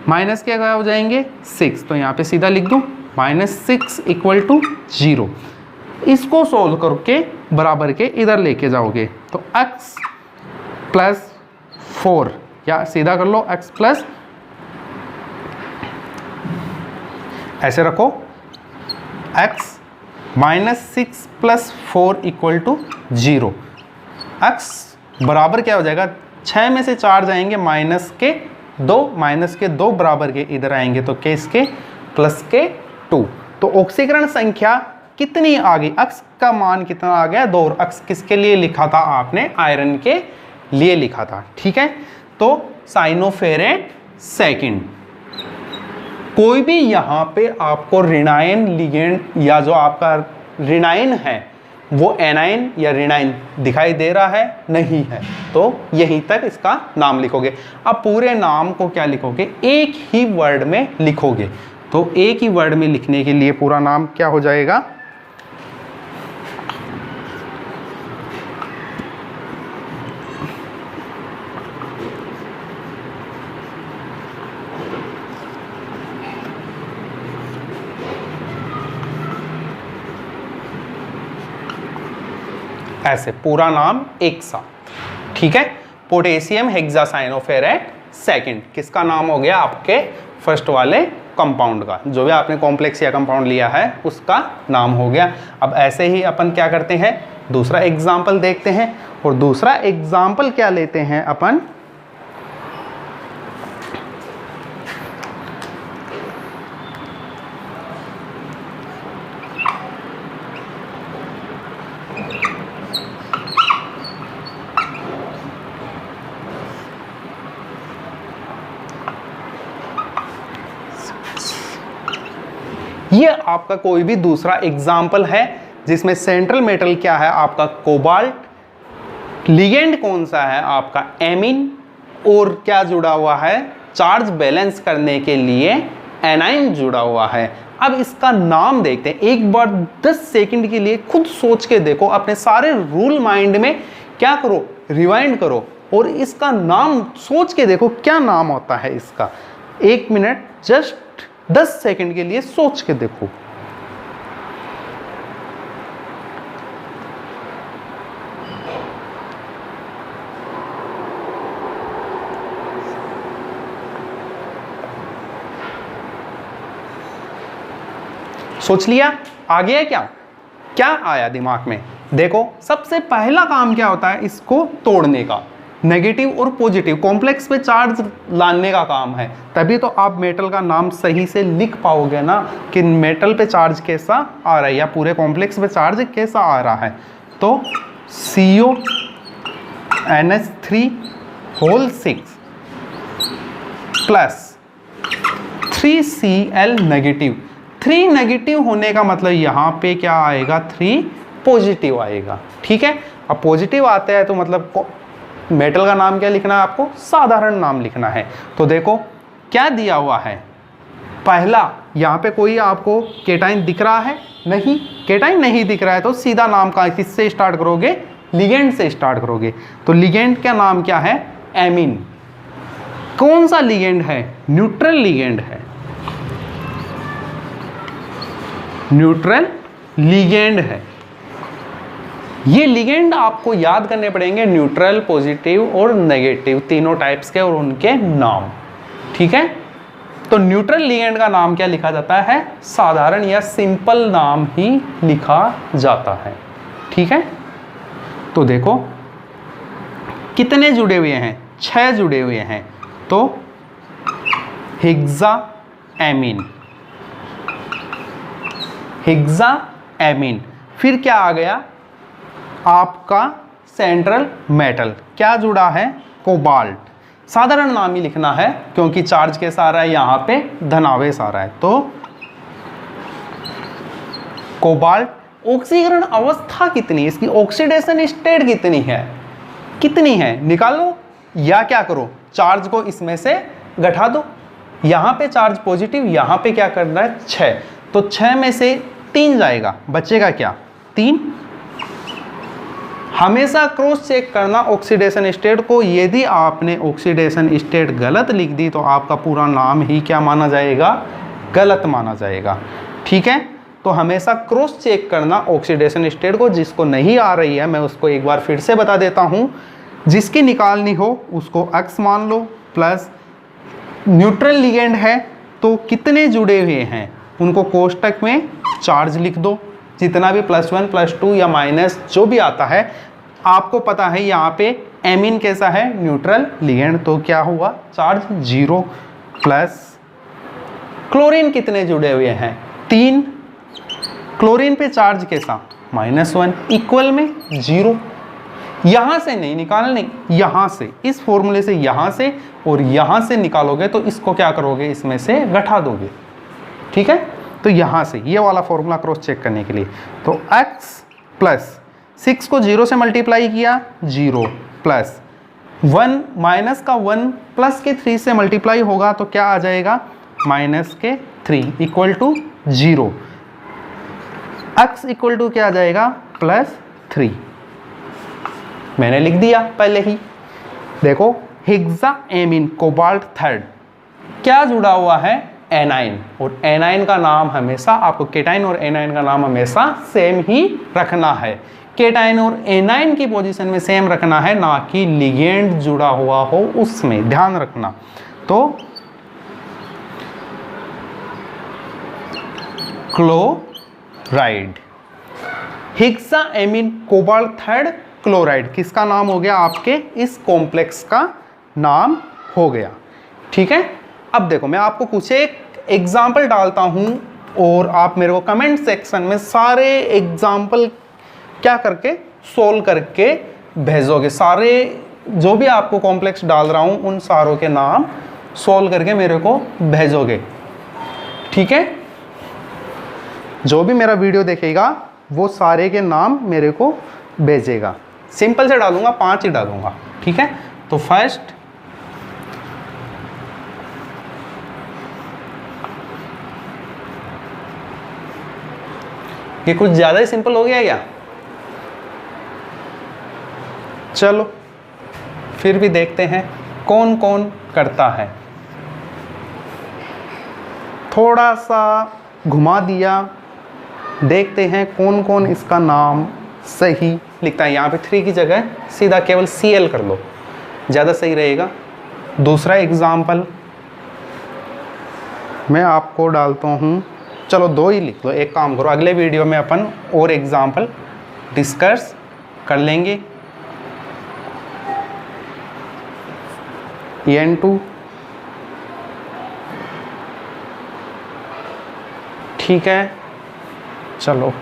माइनस के क्या हो जाएंगे 6, तो यहाँ पे सीधा लिख दूँ -6 इक्वल टू 0। इसको सोल्व करके बराबर के इधर लेके जाओगे तो x प्लस 4, या सीधा कर लो x प्लस, ऐसे रखो x -6 plus 4 equal to 0। x बराबर क्या हो जाएगा, 6 में से 4 जाएंगे -2 बराबर के इधर आएंगे तो के इसके प्लस के 2। तो ऑक्सीकरण संख्या कितनी आ गई, x का मान कितना आ गया 2, और x किसके लिए लिखा था आपने, आयरन के लिए लिखा था, ठीक है। तो साइनोफेरेट सेकंड, कोई भी यहाँ पे आपको ऋणायन लिगेंड या जो आपका ऋणायन है वो एनायन या ऋणायन दिखाई दे रहा है, नहीं है, तो यहीं तक इसका नाम लिखोगे। अब पूरे नाम को क्या लिखोगे, एक ही वर्ड में लिखोगे, तो एक ही वर्ड में लिखने के लिए पूरा नाम क्या हो जाएगा, ऐसे पूरा नाम एक साथ, ठीक है। पोटेशियम हेक्सासाइनोफेरेट सेकंड, किसका नाम हो गया, आपके फर्स्ट वाले कंपाउंड का, जो भी आपने कॉम्प्लेक्स या कंपाउंड लिया है उसका नाम हो गया। अब ऐसे ही अपन क्या करते हैं, दूसरा एग्जाम्पल देखते हैं, और दूसरा एग्जाम्पल क्या लेते हैं अपन, ये आपका कोई भी दूसरा एग्जाम्पल है जिसमें सेंट्रल मेटल क्या है आपका कोबाल्ट, लिगेंड कौन सा है आपका एमीन, और क्या जुड़ा हुआ है, चार्ज बैलेंस करने के लिए एनाइन जुड़ा हुआ है। अब इसका नाम देखते हैं, एक बार 10 सेकंड के लिए खुद सोच के देखो, अपने सारे रूल माइंड में क्या करो, रिवाइंड करो, और इसका नाम सोच के देखो क्या नाम होता है इसका। 1 मिनट जस्ट 10 सेकंड के लिए सोच के देखो। सोच लिया, आ गया क्या, क्या आया दिमाग में, देखो सबसे पहला काम क्या होता है, इसको तोड़ने का, नेगेटिव और पॉजिटिव कॉम्प्लेक्स पे चार्ज लाने का काम है, तभी तो आप मेटल का नाम सही से लिख पाओगे ना कि मेटल पे चार्ज कैसा आ रहा है या पूरे कॉम्प्लेक्स पे चार्ज कैसा आ रहा है। तो CONH3 whole 6 plus 3Cl negative. 3 negative होने का मतलब यहाँ पे क्या आएगा, 3 पॉजिटिव आएगा। ठीक है, अब पॉजिटिव आते हैं तो मतलब मेटल का नाम क्या लिखना है आपको, साधारण नाम लिखना है। तो देखो क्या दिया हुआ है, पहला यहाँ पे कोई आपको केटाइन दिख रहा है, नहीं केटाइन नहीं दिख रहा है, तो सीधा नाम का किससे स्टार्ट करोगे, लिगेंड से स्टार्ट करोगे। तो लिगेंड का नाम क्या है, एमीन। कौन सा लिगेंड है, न्यूट्रल लिगेंड है, न्यूट्रल लिगेंड है। ये लिगेंड आपको याद करने पड़ेंगे, न्यूट्रल, पॉजिटिव और नेगेटिव तीनों टाइप्स के और उनके नाम। ठीक है, तो न्यूट्रल लिगेंड का नाम क्या लिखा जाता है, साधारण या सिंपल नाम ही लिखा जाता है। ठीक है, तो देखो कितने जुड़े हुए हैं, 6 जुड़े हुए हैं। तो हेक्साएमीन, हेक्साएमीन। फिर क्या आ गया आपका सेंट्रल मेटल, क्या जुड़ा है, कोबाल्ट। साधारण नाम ही लिखना है क्योंकि चार्ज कैसा आ रहा है, यहाँ पे धनावेश आ रहा है। तो कोबाल्ट। ऑक्सीकरण अवस्था कितनी है, इसकी ऑक्सीडेशन स्टेट कितनी है निकालो, या क्या करो, चार्ज को इसमें से घटा दो। यहाँ पे चार्ज पॉजिटिव, यहाँ पे क्या करना है 6, तो 6 में से 3 जाएगा, बचेगा क्या, 3। हमेशा क्रॉस चेक करना ऑक्सीडेशन स्टेट को, यदि आपने ऑक्सीडेशन स्टेट गलत लिख दी तो आपका पूरा नाम ही क्या माना जाएगा, गलत माना जाएगा। ठीक है, तो हमेशा क्रॉस चेक करना ऑक्सीडेशन स्टेट को। जिसको नहीं आ रही है मैं उसको एक बार फिर से बता देता हूँ, जिसकी निकालनी हो उसको X मान लो, प्लस न्यूट्रल लिगेंड है तो कितने जुड़े हुए हैं उनको कोष्टक में चार्ज लिख दो, जितना भी +1 +2 या माइनस जो भी आता है। आपको पता है यहाँ पे एमीन कैसा है, न्यूट्रल लिगेंड, तो क्या हुआ, चार्ज 0। प्लस क्लोरीन कितने जुड़े हुए हैं, 3। क्लोरीन पे चार्ज कैसा, -1, इक्वल में 0। यहाँ से नहीं निकालने, यहाँ से, इस फॉर्मूले से यहाँ से और यहाँ से निकालोगे तो इसको क्या करोगे, इसमें से घटा दोगे। ठीक है, तो यहाँ से ये वाला फॉर्मूला क्रॉस चेक करने के लिए, तो x प्लस 6 को 0 से मल्टीप्लाई किया 0, प्लस 1 माइनस का 1 प्लस के 3 से मल्टीप्लाई होगा तो क्या आ जाएगा, -3 equal to 0। x equal to क्या आ जाएगा, +3। मैंने लिख दिया पहले ही। देखो हेक्साएमीन कोबाल्ट 3 क्या जुड़ा हुआ है, एनाइन, और एनाइन का नाम हमेशा आपको, केटाइन और एनाइन का नाम हमेशा सेम ही रखना है। केटाइन और एनाइन की पोजीशन में सेम रखना है, ना कि लिगेंड जुड़ा हुआ हो उसमें, ध्यान रखना। तो क्लोराइड, हेक्साएमीन कोबाल्ट 3 क्लोराइड किसका नाम हो गया, आपके इस कॉम्प्लेक्स का नाम हो गया। ठीक है, अब देखो मैं आपको कुछ एक एग्जाम्पल डालता हूं और आप मेरे को कमेंट सेक्शन में सारे एग्जाम्पल क्या करके सोल्व करके भेजोगे। सारे जो भी आपको कॉम्प्लेक्स डाल रहा हूं उन सारों के नाम सोल्व करके मेरे को भेजोगे। ठीक है, जो भी मेरा वीडियो देखेगा वो सारे के नाम मेरे को भेजेगा। सिंपल से डालूंगा, 5 ही डालूंगा। ठीक है, तो फर्स्ट ये कुछ ज़्यादा ही सिंपल हो गया क्या, चलो फिर भी देखते हैं कौन कौन करता है। थोड़ा सा घुमा दिया, देखते हैं कौन कौन इसका नाम सही लिखता है। यहाँ पे 3 की जगह सीधा केवल Cl कर लो, ज़्यादा सही रहेगा। दूसरा एग्जाम्पल मैं आपको डालता हूँ, चलो 2 ही लिख लो। एक काम करो, अगले वीडियो में अपन और एग्जाम्पल डिस्कस कर लेंगे। En2, ठीक है। चलो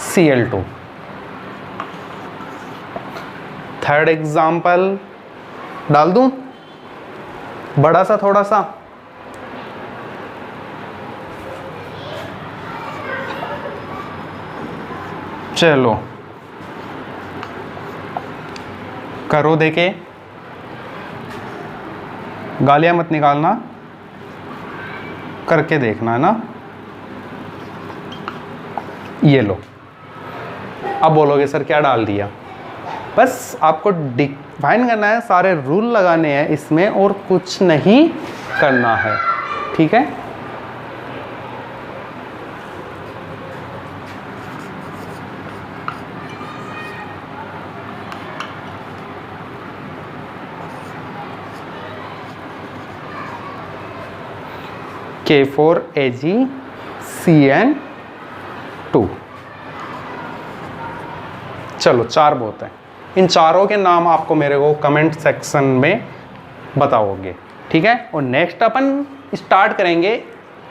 Cl2। थर्ड एग्जाम्पल डाल दूं, बड़ा सा थोड़ा सा, चलो करो, देखे, गालियां मत निकालना, करके देखना है ना। ये लो, अब बोलोगे सर क्या डाल दिया। बस आपको डिफाइन करना है, सारे रूल लगाने हैं इसमें और कुछ नहीं करना है, ठीक है। K4AgCN2। चलो 4 बहुत है, इन चारों के नाम आपको मेरे को कमेंट सेक्शन में बताओगे, ठीक है। और नेक्स्ट अपन स्टार्ट करेंगे।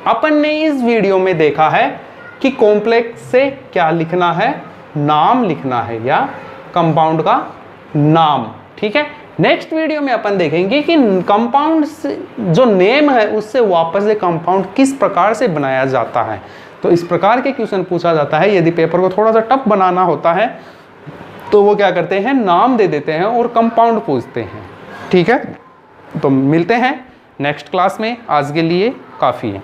अपन ने इस वीडियो में देखा है कि कॉम्प्लेक्स से क्या लिखना है, नाम लिखना है या कंपाउंड का नाम, ठीक है। नेक्स्ट वीडियो में अपन देखेंगे कि कंपाउंड जो नेम है उससे वापस से कंपाउंड किस प्रकार से बनाया जाता है। तो इस प्रकार के क्वेश्चन पूछा जाता है। यदि पेपर को थोड़ा सा टफ बनाना होता है तो वो क्या करते हैं, नाम दे देते हैं और कंपाउंड पूछते हैं, ठीक है। तो मिलते हैं नेक्स्ट क्लास में, आज के लिए काफ़ी है।